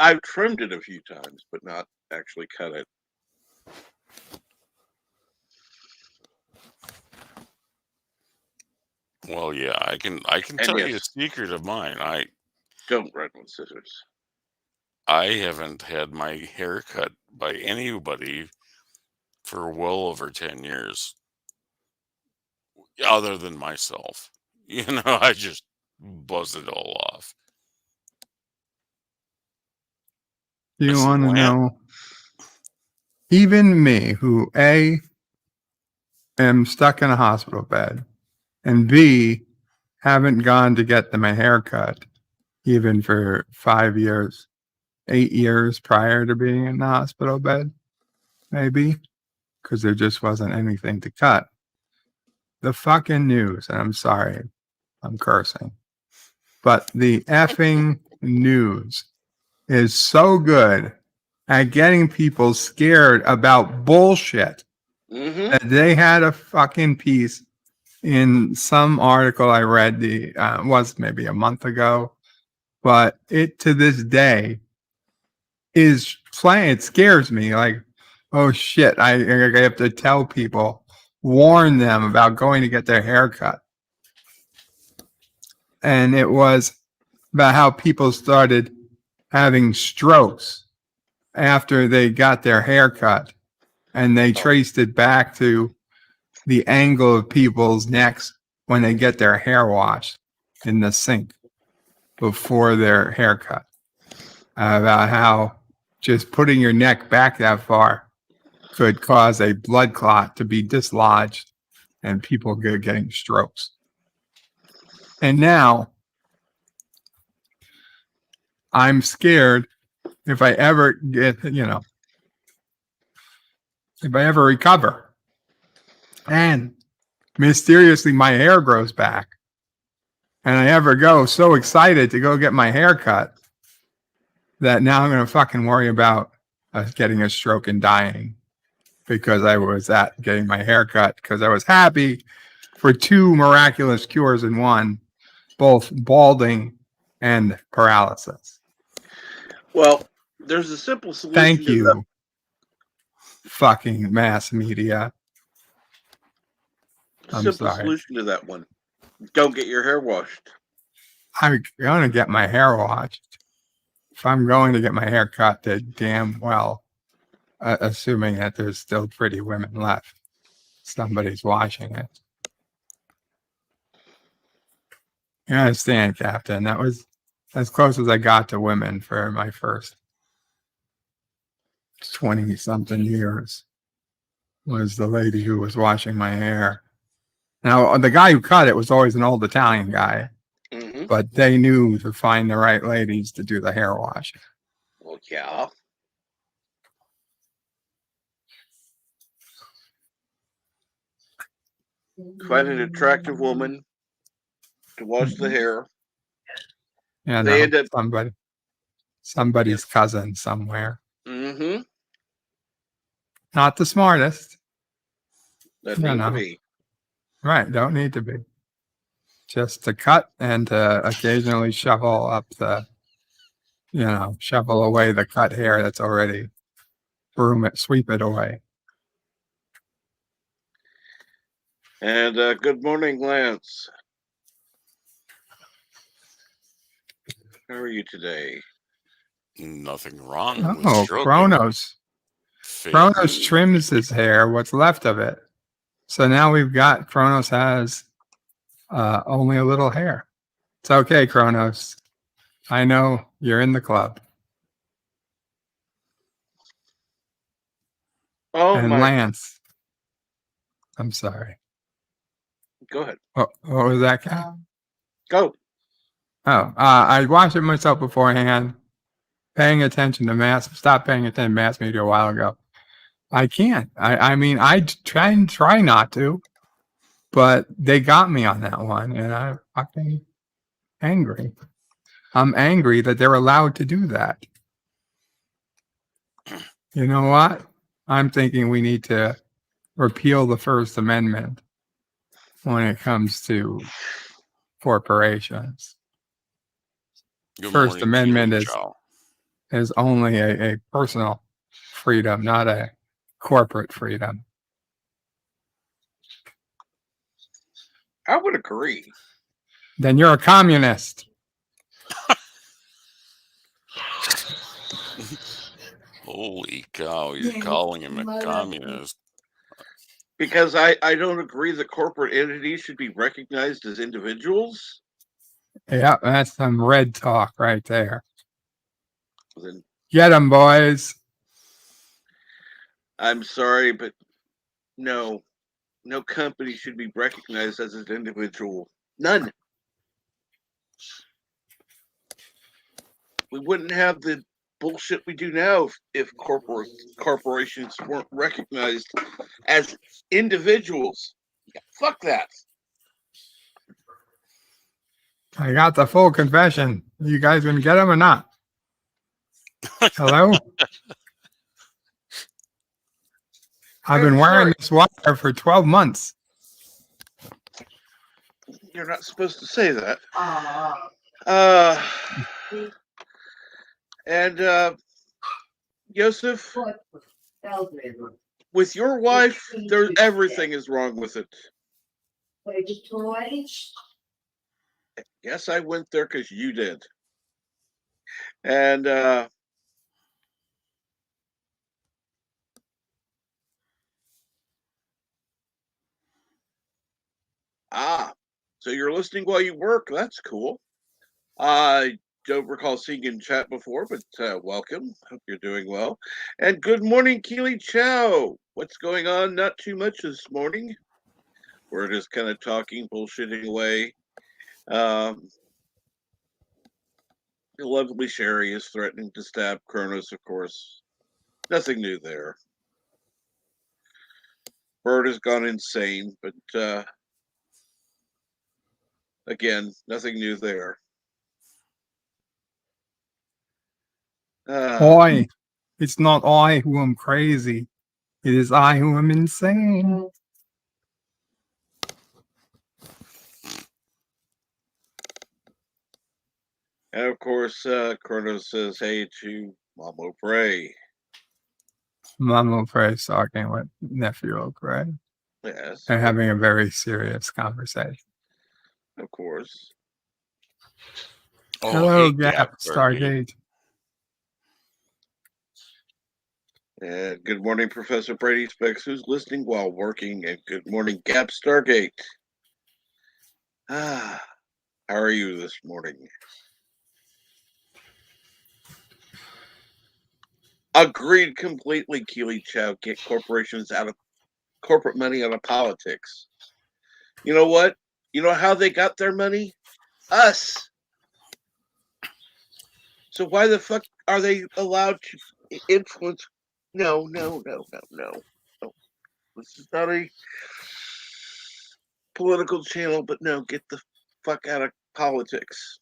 I've trimmed it a few times, but not actually cut it. Well, yeah, I can And tell you a yes, secret of mine. don't run with scissors. I haven't had my hair cut by anybody for well over 10 years, other than myself. You know, I just buzz it all off. You Listen, want to Lance, know? Even me, who A, am stuck in a hospital bed, and B, haven't gone to get my hair cut even for 5 years, 8 years prior to being in the hospital bed, maybe, because there just wasn't anything to cut. The fucking news, and I'm sorry, I'm cursing, but the effing news is so good at getting people scared about bullshit Mm-hmm. that they had a fucking piece in some article I read was maybe a month ago, but it to this day is playing. It scares me. Like, oh shit, I have to tell people, warn them about going to get their hair cut. And it was about how people started having strokes after they got their hair cut, and they traced it back to the angle of people's necks when they get their hair washed in the sink before their haircut. About how just putting your neck back that far could cause a blood clot to be dislodged and people getting strokes. And now I'm scared if I ever get, if I ever recover and mysteriously my hair grows back and I ever go so excited to go get my hair cut that now I'm going to fucking worry about getting a stroke and dying because I was at getting my hair cut because I was happy for two miraculous cures in one, both balding and paralysis. Well, there's a simple solution. Thank to you, that. fucking mass media. I'm Simple sorry. solution to that one. Don't get your hair washed. I'm going to get my hair washed. If I'm going to get my hair cut, then damn well, assuming that there's still pretty women left, somebody's washing it. You understand, Captain? That was as close as I got to women for my first 20-something years, was the lady who was washing my hair. Now, the guy who cut it was always an old Italian guy, Mm-hmm. but they knew to find the right ladies to do the hair wash. Well, yeah. Find an attractive woman to wash the hair. Yeah, They no, end up. somebody's cousin somewhere. Mm-hmm. Not the smartest. Doesn't No, need to no. be. Right, don't need to be. Just to cut and to occasionally shovel up shovel away the cut hair that's already sweep it away. And good morning, Lance. How are you today? nothing wrong with Oh, stroking. Kronos. Fake Kronos news. trims his hair, what's left of it. So now Kronos has only a little hair. It's okay, Kronos. I know you're in the club. Oh, And my. Lance, I'm sorry. Go ahead. What was that, Cap? Go. Oh, I watched it myself beforehand. Stop paying attention to mass media a while ago. I can't. I mean, I try not to, but they got me on that one, and I'm fucking angry. I'm angry that they're allowed to do that. You know what? I'm thinking we need to repeal the First Amendment when it comes to corporations. Good First morning, Amendment Keely is Chow. is only a personal freedom, not a corporate freedom. I would agree. Then you're a communist. Holy cow! You're Yeah, calling him a mother- communist. Because I don't agree that corporate entities should be recognized as individuals. Yeah, that's some red talk right there. Then Get them, boys. I'm sorry, but no company should be recognized as an individual. None. We wouldn't have the bullshit we do now if corporations weren't recognized as individuals. Yeah, fuck that. I got the full confession. You guys gonna get them or not? Hello? I've been I'm wearing sorry. this wire for 12 months. You're not supposed to say that. Uh, And Yosef, what was Belgrade? with your wife, everything is wrong with it. Play the toys? Yes, I went there because you did. And so you're listening while you work. That's cool. I don't recall seeing you in chat before, but welcome. Hope you're doing well. And good morning, Keely Chow. What's going on? Not too much this morning. We're just kind of talking, bullshitting away. The lovely Sherry is threatening to stab Kronos, of course. Nothing new there. Bird has gone insane, but again, nothing new there. Boy, it's not I who am crazy. It is I who am insane. And of course, Kronos says, hey to Mamo Bray. Mom O'Prey is talking with nephew O'Prey. Yes. They're having a very serious conversation. Of course. Oh, Hello, hey, Gap Stargate. Stargate. And good morning, Professor Brady Specs, who's listening while working. And good morning, Gap Stargate. How are you this morning? Agreed completely, Keely Chow. Get corporations out of corporate money out of politics. You know what? You know how they got their money? Us. So why the fuck are they allowed to influence? No. This is not a political channel, but no, get the fuck out of politics.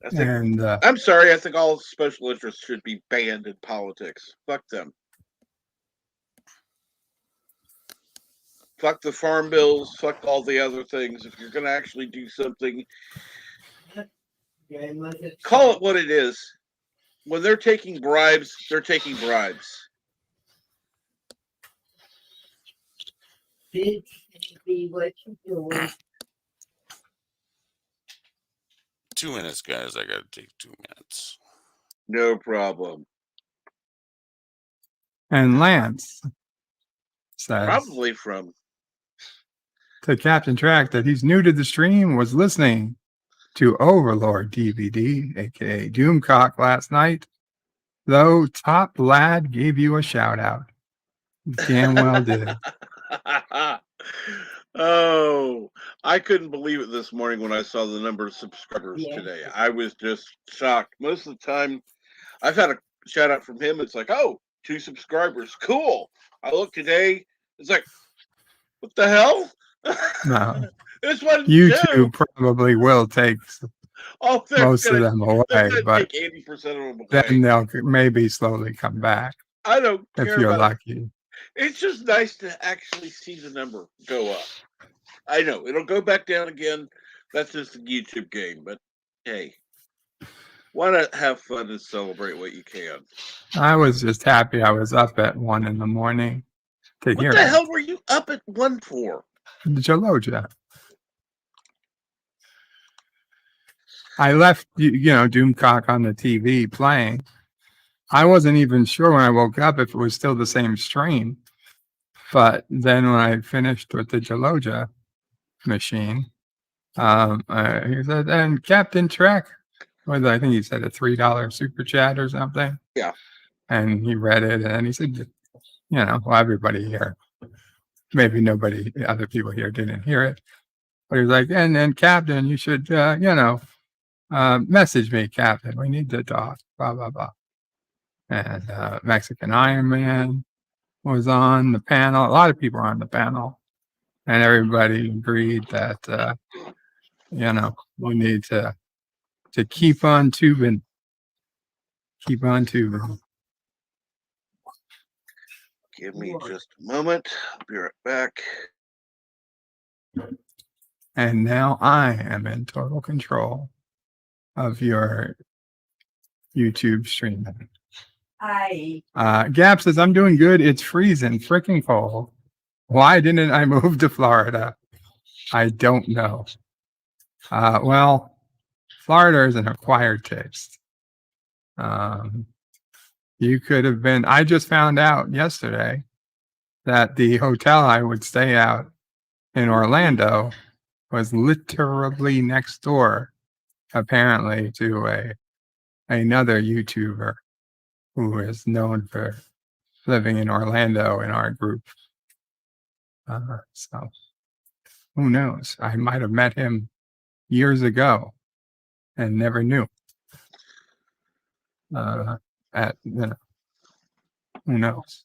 I'm sorry, I think all special interests should be banned in politics. Fuck them. Fuck the farm bills, fuck all the other things. If you're going to actually do something, call it what it is. When they're taking bribes, they're taking bribes. Be what you doing. 2 minutes, guys. I gotta take 2 minutes. No problem. And Lance says Probably from to Captain Track that he's new to the stream, was listening to Overlord DVD, aka Doomcock, last night. Though Top Lad gave you a shout out. Damn well did. Oh, I couldn't believe it this morning when I saw the number of subscribers today. I was just shocked. Most of the time, I've had a shout out from him. It's like, oh, 2 subscribers. Cool. I look today. It's like, what the hell? No. This one YouTube probably will take most of them away, but take 80% of them away. then they'll maybe slowly come back I don't care if you're about lucky. it. It's just nice to actually see the number go up. I know it'll go back down again. That's just a YouTube game, but hey, Why not have fun and celebrate what you can? I was just happy I was up at 1 in the morning to What hear the it. hell were you up at 1 for? Jaloja. I left, Doomcock on the TV playing. I wasn't even sure when I woke up if it was still the same stream. But then when I finished with the Jaloja machine, he said, and Captain Trek, I think he said a $3 super chat or something. Yeah. And he read it and he said, well, everybody here, maybe nobody, other people here didn't hear it. But he was like, and then Captain, you should, message me, Captain. We need to talk, blah, blah, blah. And Mexican Iron Man was on the panel. A lot of people were on the panel. And everybody agreed that, we need to keep on tubing. Keep on tubing. Give me just a moment. I'll be right back. And now I am in total control of your YouTube streaming. Gap says, I'm doing good. It's freezing, freaking cold. Why didn't I move to Florida? I don't know. Well, Florida is an acquired taste. You could have been, I just found out yesterday that the hotel I would stay out in Orlando was literally next door, apparently, to another YouTuber who is known for living in Orlando in our group. So who knows? I might have met him years ago and never knew. Who knows?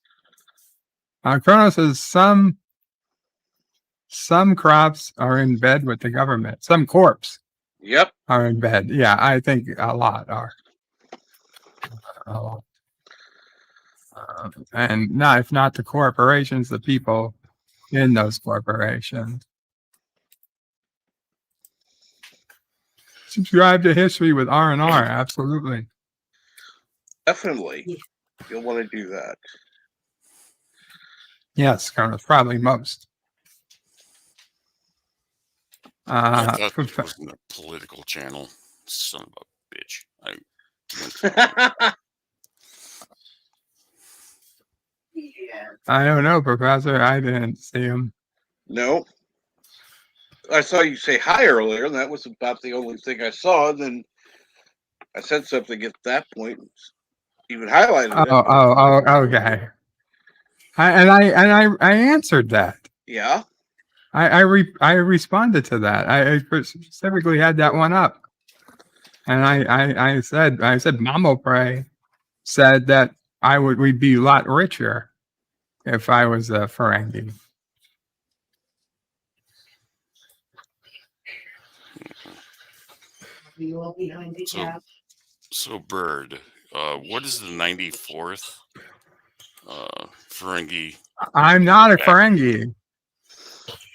Chrono says some crops are in bed with the government. Some corps are in bed. Yeah, I think a lot are. And not, if not the corporations, the people in those corporations. Subscribe to History with R&R. Absolutely. Definitely. You'll want to do that. Yes, probably most. I thought it wasn't a political channel. Son of a bitch. I don't know, Professor. I didn't see him. No. I saw you say hi earlier, and that was about the only thing I saw. And then I said something at that point, even highlighted it. Oh, okay. I answered that. Yeah. I responded to that. I specifically had that one up, and I said Mamo Pray said that we'd be a lot richer if I was a Ferengi. So Bird, what is the 94th Ferengi? I'm not a Ferengi.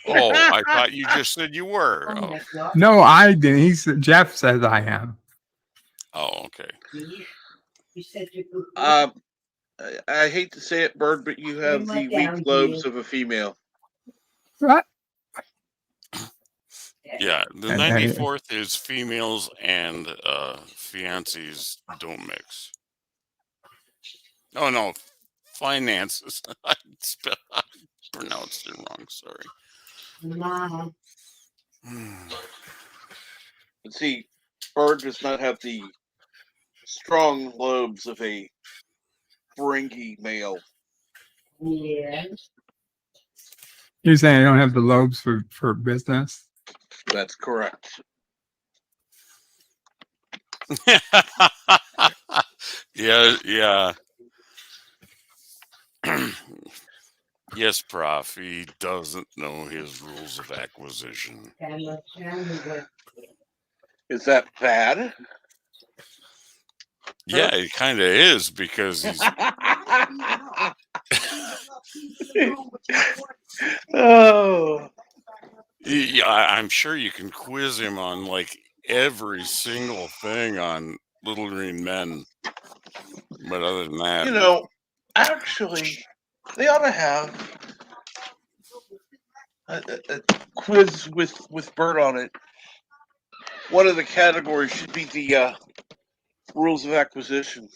Oh, I thought you just said you were. Oh. No, I didn't. Jeff says I am. Oh, okay. I hate to say it, Bird, but you have the weak lobes of a female. What? Yeah, the 94th is females and fiancés don't mix. Oh no, finances. I pronounced it wrong. Sorry. But see, Bird does not have the strong lobes of a Ferengi male. Yeah. You're saying I don't have the lobes for business? That's correct. Yeah. Yes, Prof. He doesn't know his rules of acquisition. Is that bad? Yeah, it kind of is because he's. Oh. Yeah, I'm sure you can quiz him on like every single thing on Little Green Men. But other than that, You know, actually, they ought to have a quiz with Bert on it. One of the categories should be the rules of acquisition,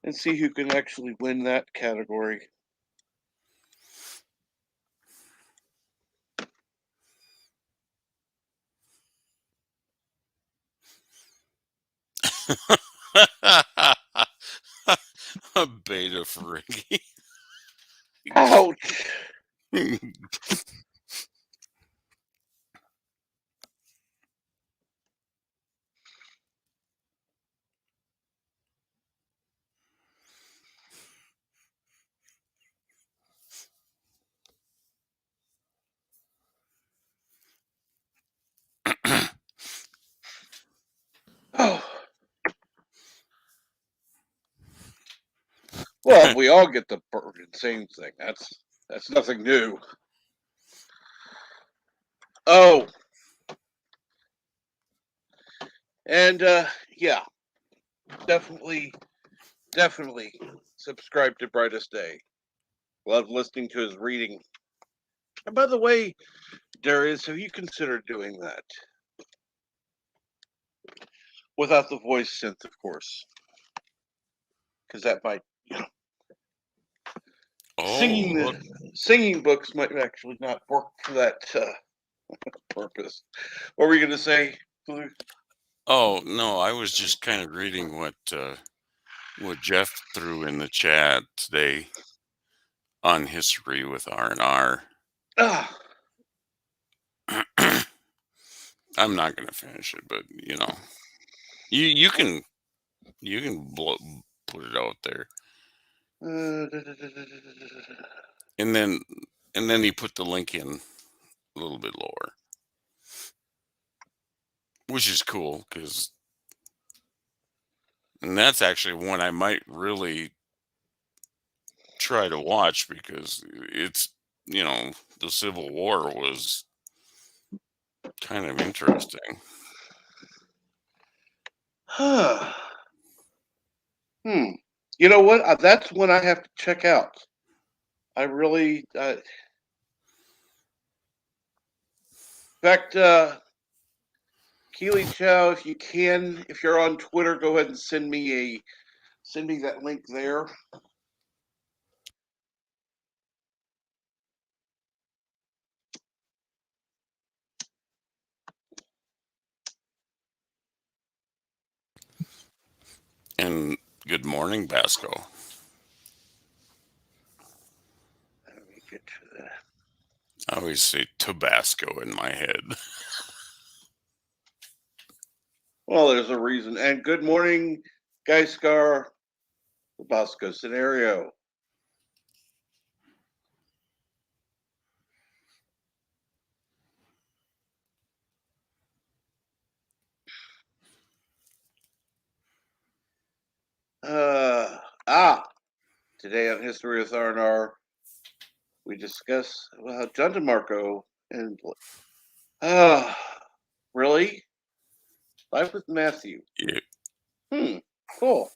and see who can actually win that category. a beta for Ricky. Ouch! Oh. Well, we all get the same thing. That's nothing new. Oh, and yeah, definitely subscribe to Brightest Day. Love listening to his reading. And by the way, Darius, have you considered doing that? Without the voice synth, of course. Because that might, Oh, singing books might actually not work for that purpose. What were you going to say, Blue? oh no! I was just kind of reading what Jeff threw in the chat today on history with R&R. Ah, I'm not going to finish it, but you can put it out there, and then he put the link in a little bit lower, which is cool and that's actually one I might really try to watch because it's the Civil War was kind of interesting. You know what? That's one I have to check out. I really, in fact, Keely Chow, if you can, if you're on Twitter, go ahead and send me that link there. And good morning, Basco. Let me get to that. I always say Tabasco in my head. Well, there's a reason. And good morning, Geiskar, the Bosco scenario. Today on History with R&R, we discuss John DeMarco and really? Life with Matthew. Yeah. Cool.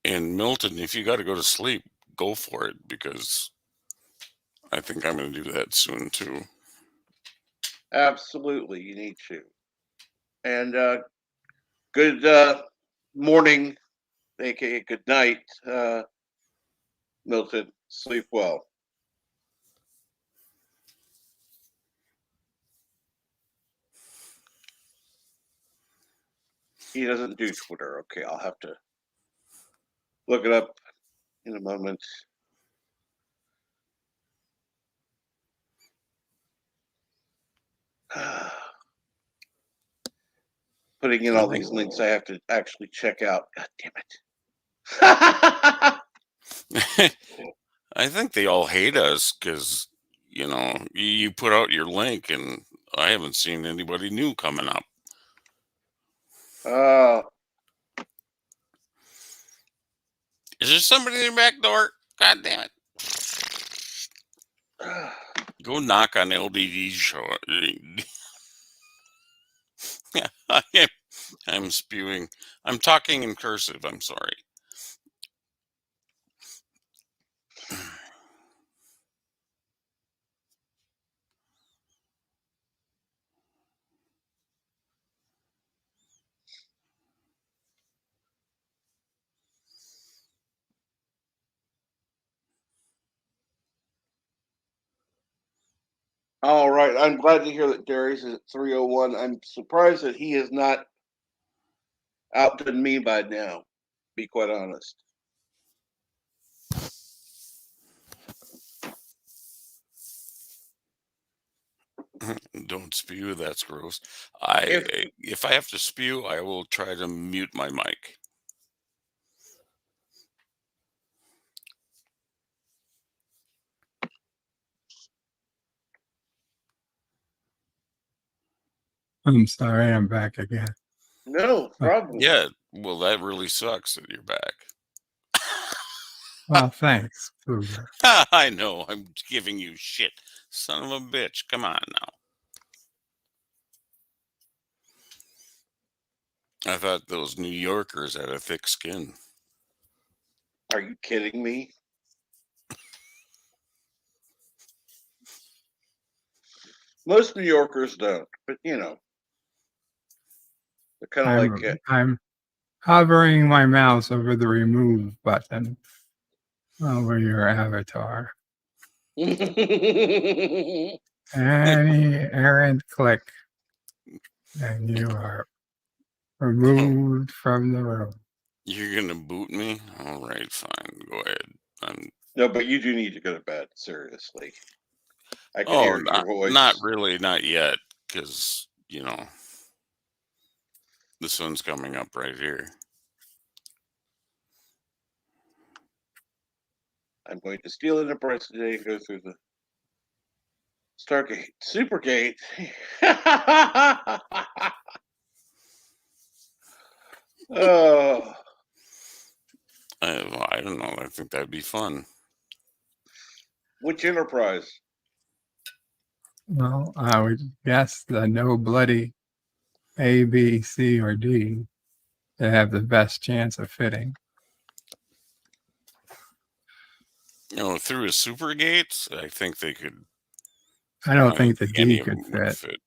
And Milton, if you got to go to sleep, go for it because I think I'm going to do that soon too. Absolutely, you need to. And good morning, aka good night, Milton. Sleep well. He doesn't do Twitter. Okay, I'll have to look it up in a moment. Putting in all these links I have to actually check out. God damn it. I think they all hate us because, you put out your link and I haven't seen anybody new coming up. Is there somebody in the back door? God damn it. Go knock on LDD's I'm spewing. I'm talking in cursive. I'm sorry. All right. I'm glad to hear that Darius is at 301. I'm surprised that he has not outdone me by now, to be quite honest. Don't spew. That's gross. If If I have to spew, I will try to mute my mic. I'm sorry, I'm back again. no problem. Yeah. Well, that really sucks that you're back. Well, thanks, Cougar. I know. I'm giving you shit. Son of a bitch. Come on now. I thought those New Yorkers had a thick skin. Are you kidding me? Most New Yorkers don't, but they're kind of like I'm hovering my mouse over the remove button over your avatar. Any errant click, and you are removed from the room. You're gonna boot me? All right, fine. Go ahead. No, but you do need to go to bed. Seriously, I can Oh, hear your voice. not really, not yet, because the sun's coming up right here. I'm going to steal Enterprise today and go through the Stargate, Supergate. Oh, I don't know. I think that'd be fun. which Enterprise? Well, I would guess the no bloody A, B, C, or D to have the best chance of fitting. Through a super gate, I think they could. I don't think the any D of could them would fit.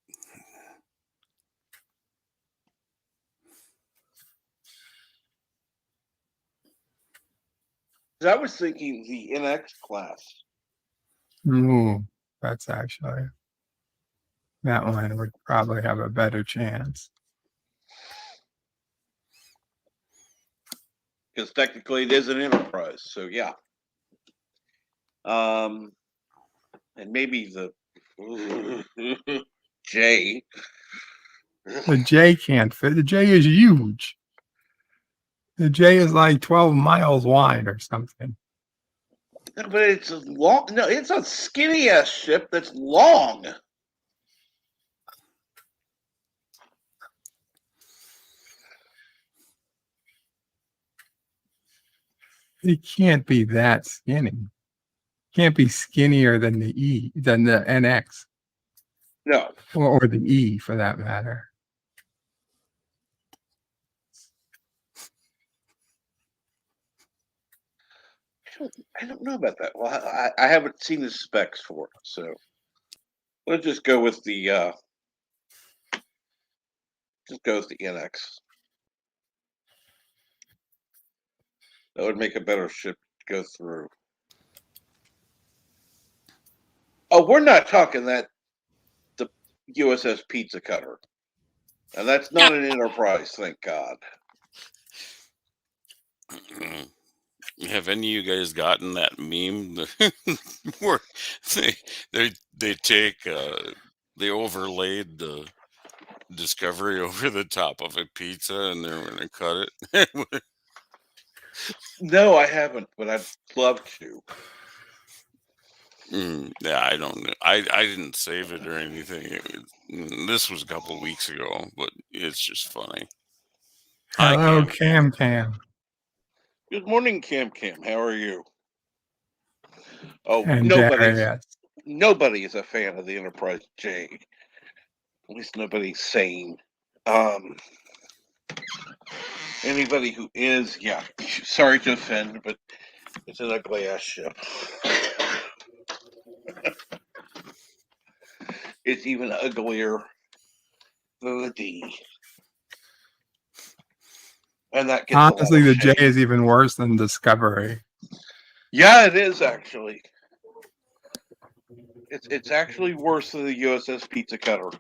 fit. I was thinking the NX class. Ooh, that's actually that one would probably have a better chance. Because technically it is an Enterprise, so yeah. And maybe the J. The J can't fit. The J is huge. The J is like 12 miles wide or something. But it's a long. No, it's a skinny ass ship that's long. It can't be that skinny. Can't be skinnier than the NX, No, or the E for that matter. I don't know about that. Well, I haven't seen the specs for it, so let's just go with the NX. That would make a better ship to go through. Oh, we're not talking the USS Pizza Cutter, and that's not an Enterprise, thank God. Have any of you guys gotten that meme where they take they overlaid the Discovery over the top of a pizza and they're going to cut it? No, I haven't, but I'd love to. Yeah, I don't know. I didn't save it or anything. This was a couple of weeks ago, but it's just funny. Hi, Hello, Cam. Cam. Good morning, Cam. How are you? Oh, And nobody is a fan of the Enterprise J. At least nobody's sane. Um, anybody who is, yeah, sorry to offend, but it's an ugly ass ship. It's even uglier than the D. And that gets Honestly, a lot the of J shade. is even worse than Discovery. Yeah, it is actually. It's actually worse than the USS Pizza Cutter.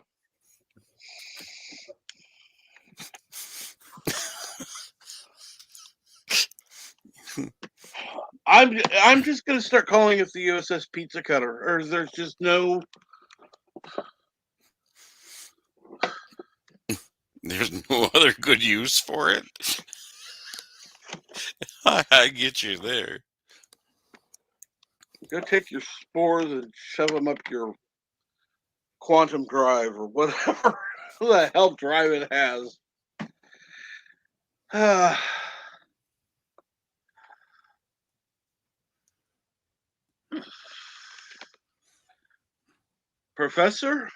I'm just gonna start calling it the USS Pizza Cutter, or there's just no. There's no other good use for it. I get you there. Go take your spores and shove them up your quantum drive or whatever the hell drive it has. Professor,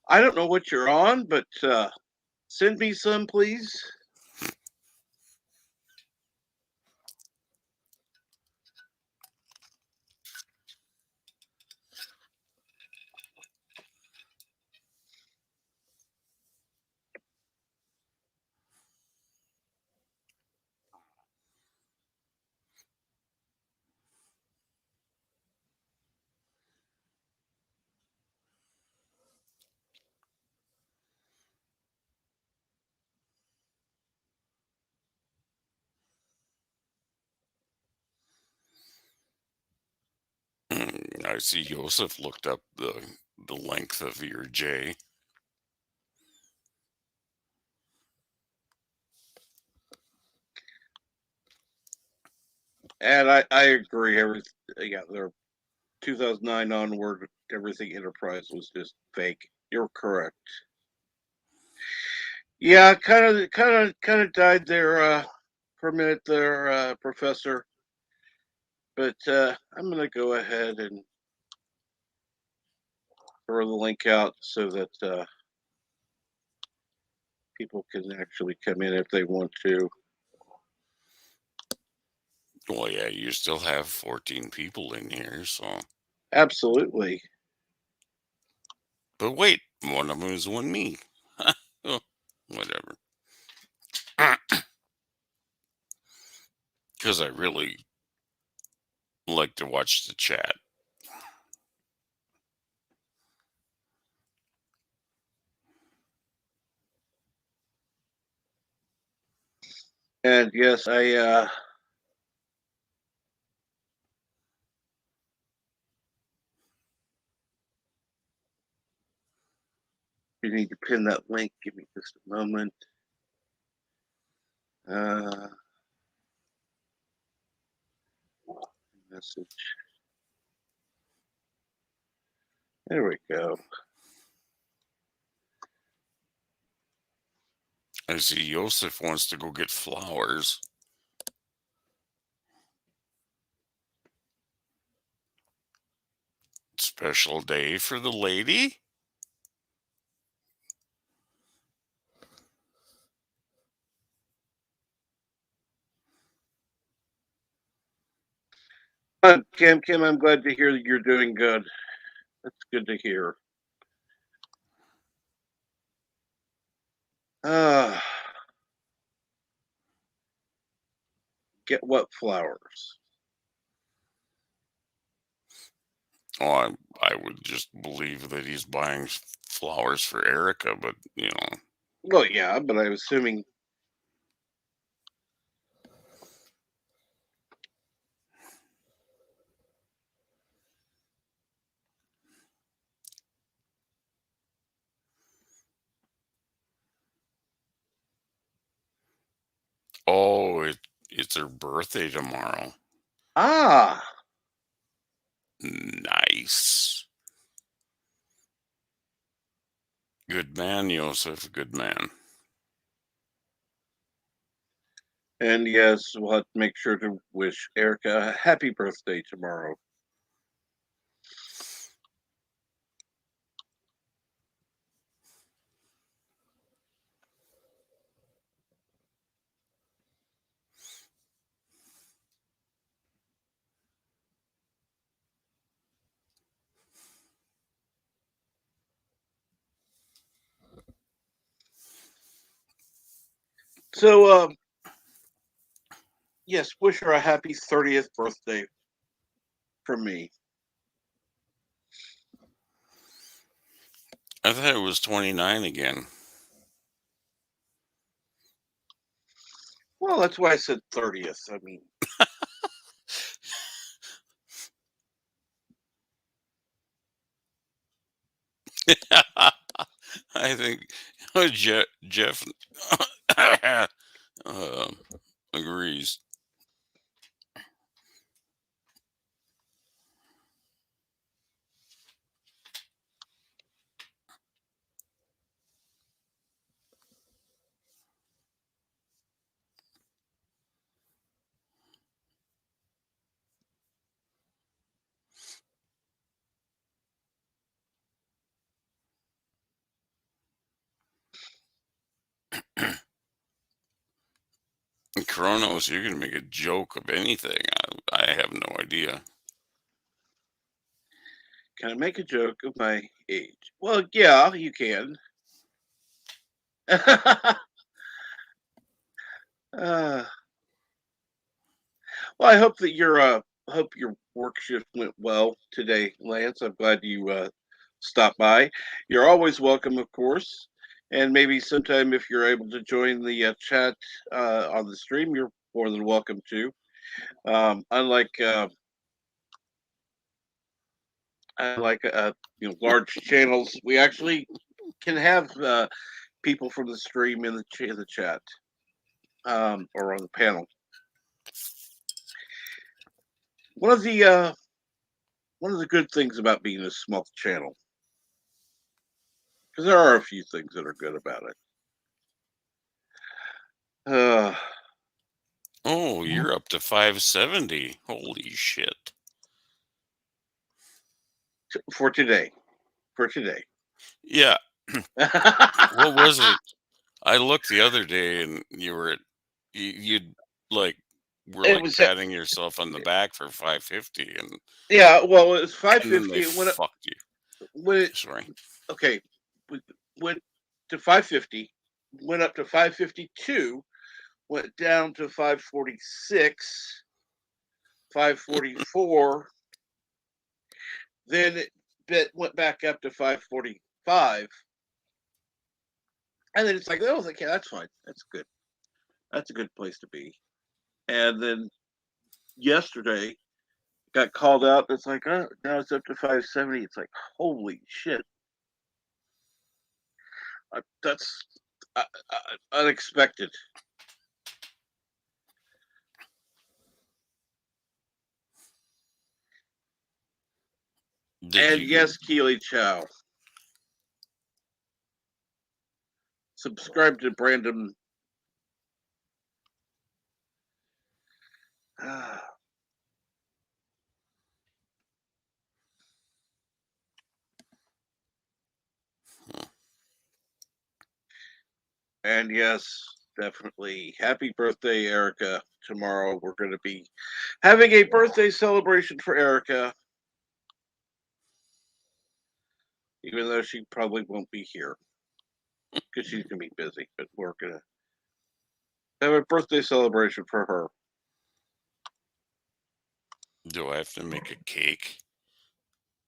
I don't know what you're on, but send me some, please. I see Joseph looked up the length of your J. And I agree. Yeah, they're 2009 onward. Everything Enterprise was just fake. You're correct. Yeah, kind of died there for a minute there, Professor. But I'm gonna go ahead and throw the link out so that people can actually come in if they want to. Well, yeah, you still have 14 people in here, so. Absolutely. But wait, one of them is one me. Oh, whatever. Because I really like to watch the chat. And yes, you need to pin that link. Give me just a moment. Message. There we go. I see Joseph wants to go get flowers. Special day for the lady? Kim, I'm glad to hear that you're doing good. That's good to hear. Get what flowers? Oh, I would just believe that he's buying flowers for Erica, but, Well, yeah, but I'm assuming. oh, it's her birthday tomorrow. Ah, Nice. Good man, Joseph. Good man. and yes, we'll have to make sure to wish Erica a happy birthday tomorrow. So, yes, wish her a happy 30th birthday from me. I thought it was 29 again. Well, that's why I said 30th. I mean, I think Jeff agrees. Kronos, you're gonna make a joke of anything. I have no idea. can I make a joke of my age? Well, yeah, you can. uh, well, I hope that hope your work shift went well today, Lance. I'm glad you stopped by. You're always welcome, of course. And maybe sometime if you're able to join the chat on the stream, you're more than welcome to. Unlike large channels, we actually can have people from the stream in the chat or on the panel. One of the one of the good things about being a small channel, because there are a few things that are good about it. Oh, you're up to 570. Holy shit. For today. For today. Yeah. What was it? I looked the other day and you were at, you'd like, were It like was patting yourself on the back for 550 and yeah, well, it was and then they 550. fucked you. When it Sorry. okay, we went to 550, went up to 552, went down to 546, 544, then it went back up to 545, and then it's like, oh, okay, that's fine, that's good, that's a good place to be. And then yesterday got called out. It's like, oh, now it's up to 570. It's like, holy shit, that's unexpected. Did And you yes, Keely Chow. Subscribe to Brandon. And yes, definitely. Happy birthday, Erica. Tomorrow we're going to be having a birthday celebration for Erica, even though she probably won't be here because she's going to be busy. But we're going to have a birthday celebration for her. do I have to make a cake?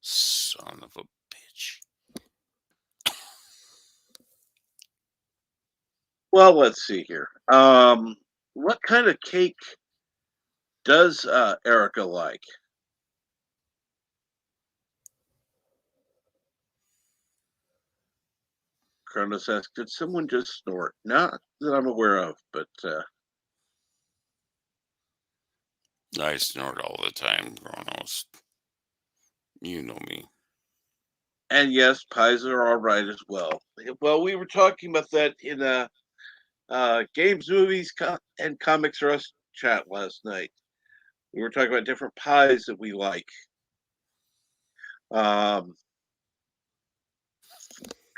Son of a bitch. Well, let's see here. What kind of cake does Erica like? Cronus asked, did someone just snort? Not that I'm aware of, but I snort all the time, Kronos. You know me. and yes, pies are all right as well. Well, we were talking about that in a games, movies, and comics Rust chat last night. We were talking about different pies that we like. Trying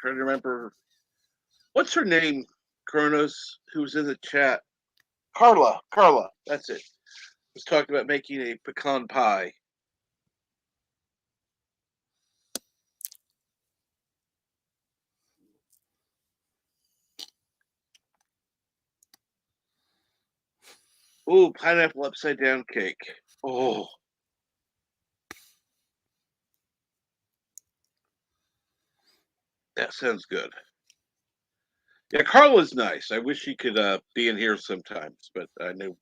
to remember what's her name, Kronos, who's in the chat. Carla, that's it. Was talking about making a pecan pie. Ooh, pineapple upside down cake. Oh. That sounds good. Yeah, Carla's nice. I wish she could be in here sometimes, but I know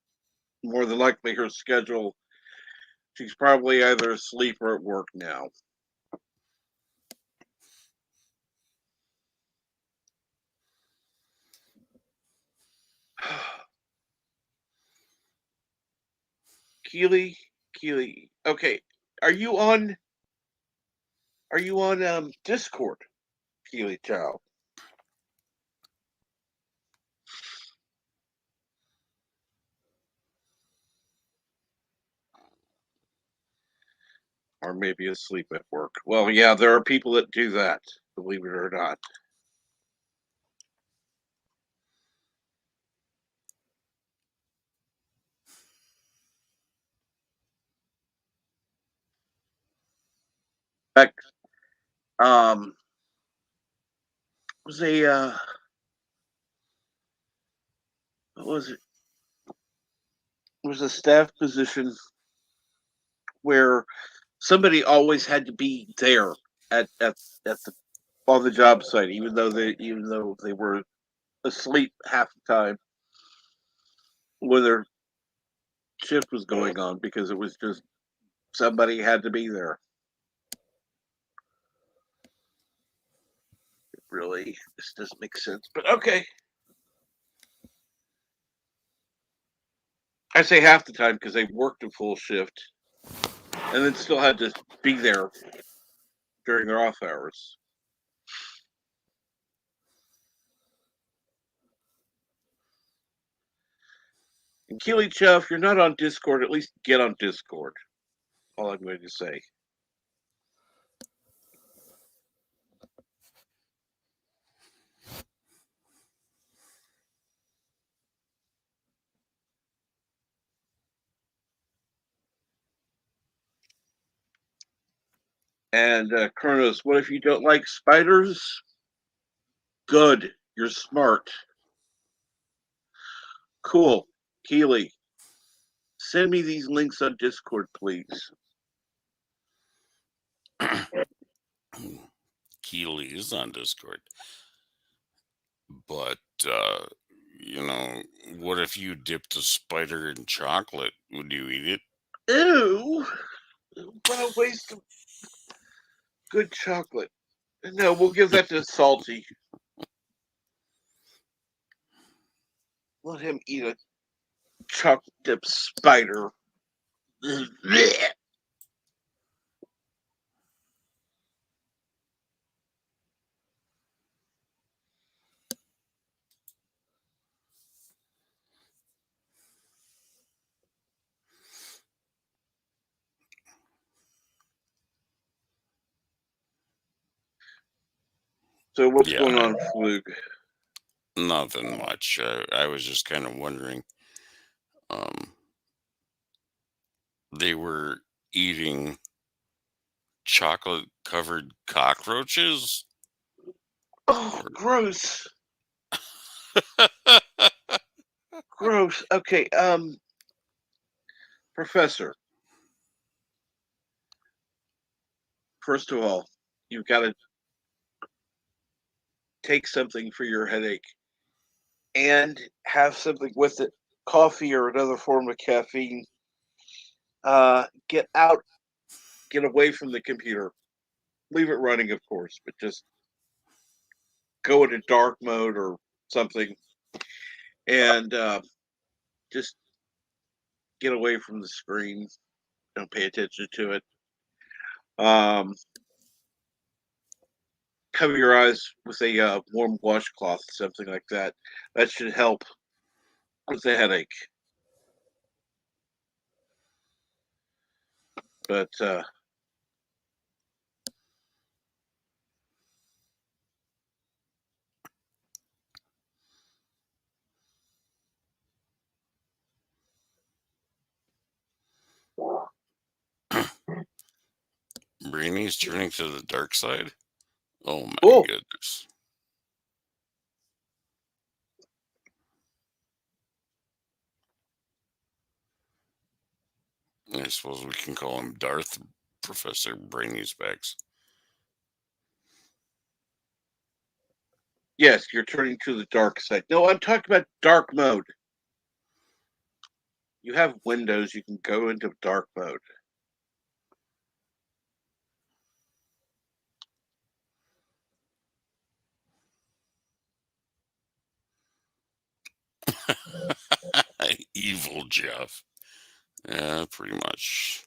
more than likely her schedule, she's probably either asleep or at work now. Keely, Okay, are you on Discord, Keely Chow? Or maybe asleep at work. Well, yeah, there are people that do that, believe it or not. In fact, was a what was it? It was a staff position where somebody always had to be there at the on the job site, even though they were asleep half the time when their shift was going on, because it was just somebody had to be there. Really, this doesn't make sense, but okay. I say half the time because they worked a full shift and then still had to be there during their off hours. And Keely Chow, if you're not on Discord, at least get on Discord. All I'm going to say. And Kronos, what if you don't like spiders? Good. You're smart. Cool. Keely, send me these links on Discord, please. Keely is on Discord. But, what if you dipped a spider in chocolate? Would you eat it? Ew. What a waste of good chocolate. No, we'll give that to Salty. Let him eat a chocolate dip spider. So what's Yeah, going on, Flug? nothing much. I was just kind of wondering. They were eating chocolate covered cockroaches. Oh, gross. Gross. Okay, Professor. First of all, you've got to take something for your headache and have something with it, coffee or another form of caffeine. Get out, get away from the computer. Leave it running, of course, but just go into dark mode or something, and just get away from the screen. Don't pay attention to it. Um, Cover your eyes with a warm washcloth, something like that. That should help with the headache. But Brainy's turning to the dark side? Oh my oh, goodness. I suppose we can call him Darth Professor Brainy Specs. Yes, you're turning to the dark side. No, I'm talking about dark mode. You have Windows, you can go into dark mode. Evil Jeff. Yeah, pretty much.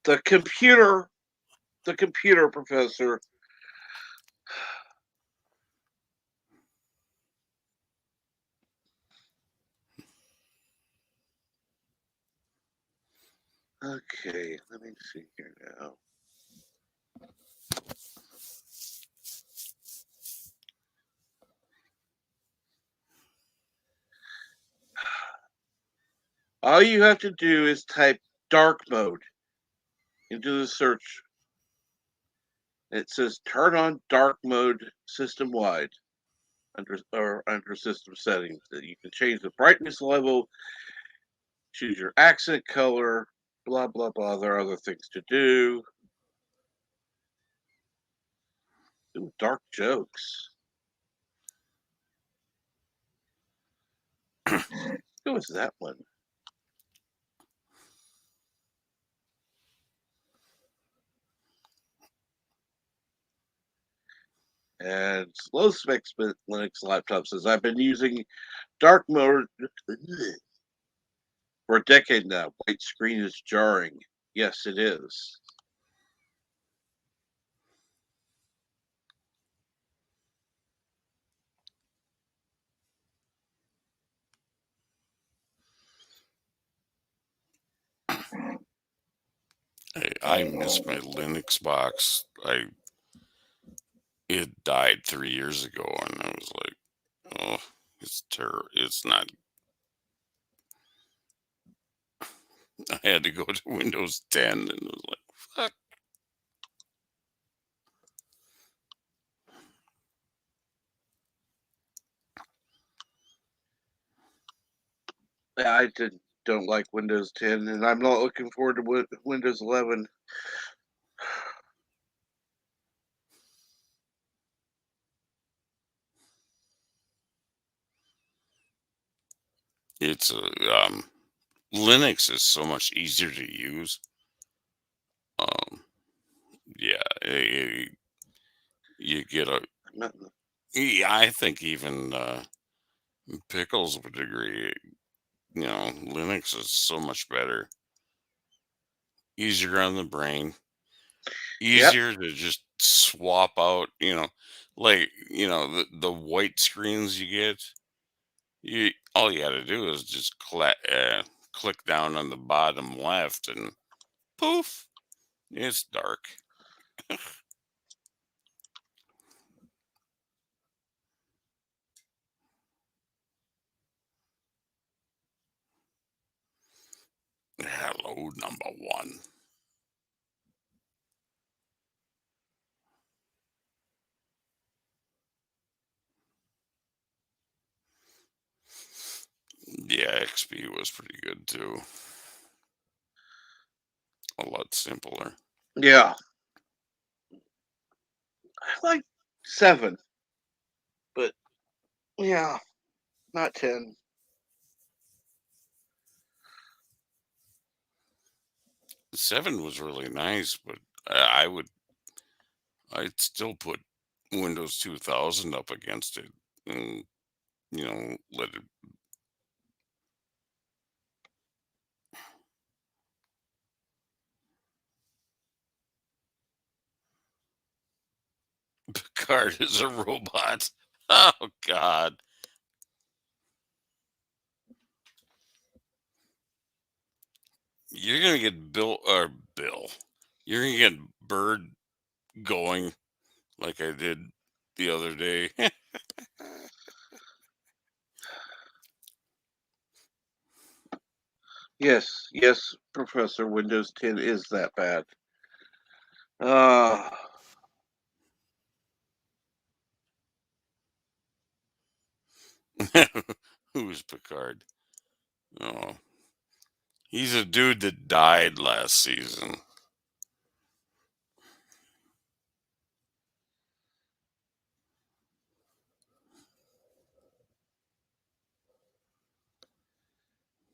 The computer, professor. Okay, let me see here now. All you have to do is type dark mode into the search. It says turn on dark mode system wide under system settings. That you can change the brightness level, choose your accent color, blah blah blah. There are other things to do. Ooh, dark jokes. Who was that one? And Slow Specs Linux laptop says I've been using dark mode for a decade now. White screen is jarring. Yes, it is. I miss my Linux box. It died 3 years ago, and I was like, oh, it's terrible. It's not. I had to go to Windows 10, and it was like, fuck. I don't like Windows 10, and I'm not looking forward to Windows 11. It's Linux is so much easier to use. Yeah, you get a. Yeah, I think even Pickles would agree. Linux is so much better, easier on the brain, easier to just swap out. Like the white screens you get. All you got to do is just click down on the bottom left, and poof, it's dark. Hello, number one. Yeah, XP was pretty good too. A lot simpler. Yeah. I like 7, but yeah, not 10. Seven was really nice, but I'd still put Windows 2000 up against it, and let it. Picard is a robot. Oh God. You're gonna get Bill. You're gonna get Bird going like I did the other day. Yes, Professor. Windows 10 is that bad. Uh Who's Picard? Oh, he's a dude that died last season.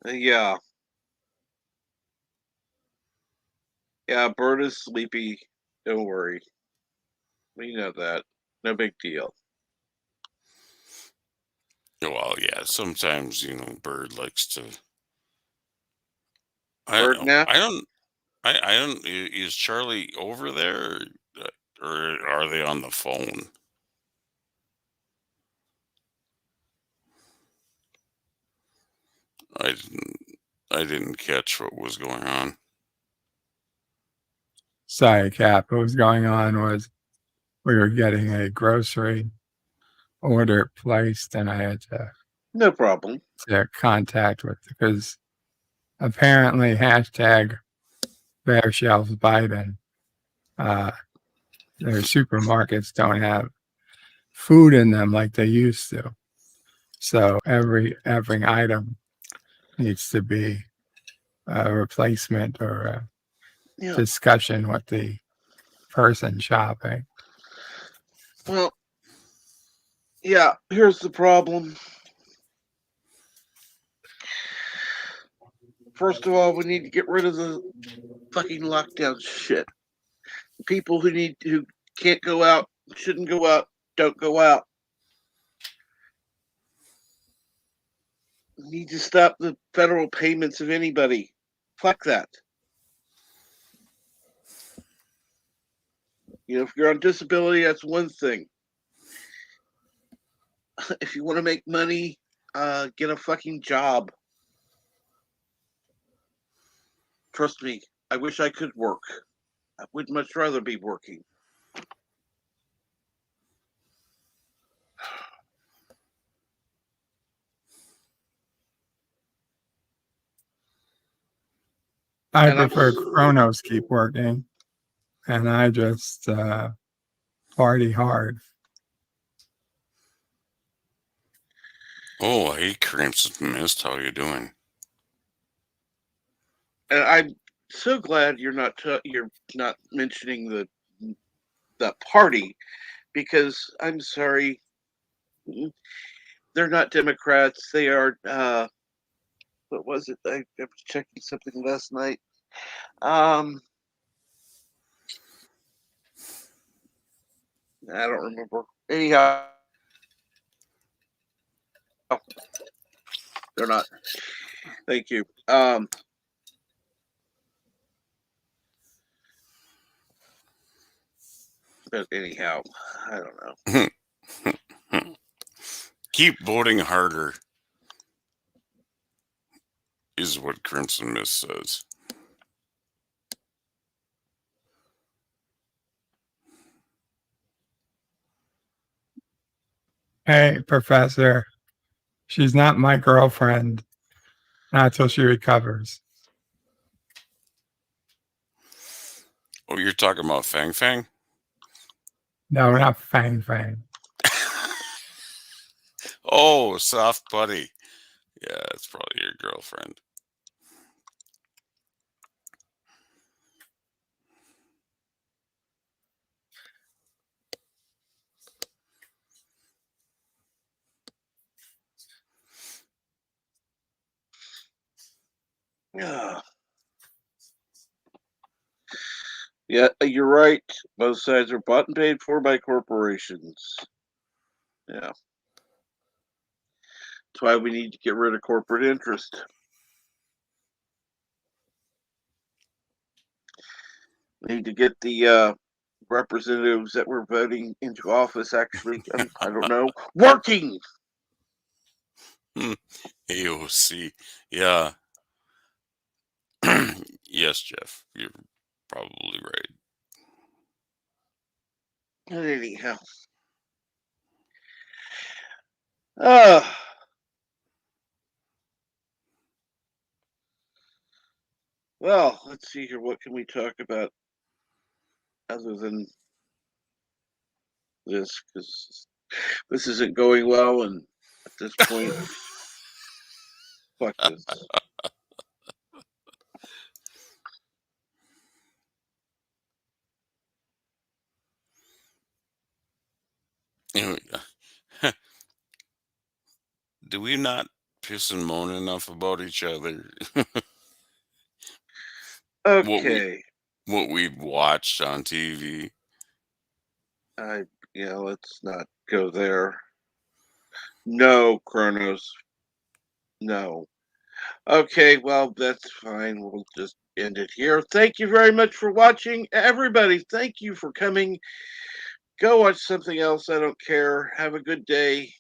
Yeah. Yeah, Bird is sleepy. Don't worry. We know that. No big deal. Well, yeah, sometimes, Bird likes to. Bird nap? I don't. I don't. Is Charlie over there, or are they on the phone? I didn't. I didn't catch what was going on. Sorry, Cap. What was going on was we were getting a grocery order placed, and I had No problem. to contact with, because apparently hashtag Bear Shelves Biden. Their supermarkets don't have food in them like they used to. So every item needs to be a replacement or a Yeah. discussion with the person shopping. Well, yeah, here's the problem. First of all, we need to get rid of the fucking lockdown shit. People who can't go out, shouldn't go out, don't go out. We need to stop the federal payments of anybody. Fuck that. If you're on disability, that's one thing. If you want to make money, get a fucking job. Trust me, I wish I could work. I would much rather be working. I And I'm prefer Chronos keep working, and I just party hard. Oh, hey, Crimson Mist, how you doing? and I'm so glad you're not mentioning the party, because I'm sorry, they're not Democrats. They are what was it? I was checking something last night. I don't remember. Anyhow, they're not. Thank you. But anyhow, I don't know. Keep voting harder, is what Crimson Mist says. Hey, Professor, she's not my girlfriend. Not till she recovers. Oh, you're talking about Fang Fang? No, not Fang Fang. Oh, Soft Buddy. Yeah, it's probably your girlfriend. Yeah. Yeah, you're right. Both sides are bought and paid for by corporations. Yeah. That's why we need to get rid of corporate interest. We need to get the representatives that we're voting into office actually, I don't know, working. AOC. Yeah. Yes, Jeff, you're probably right. Anyhow. Uh, well, let's see here. What can we talk about other than this? Because this isn't going well, and at this point. Fuck this. Anyway, do we not piss and moan enough about each other? what we Okay. what we've watched on TV. Let's not go there. No, Kronos. No. Okay, well, that's fine. We'll just end it here. Thank you very much for watching. Everybody, thank you for coming. Go watch something else. I don't care. Have a good day.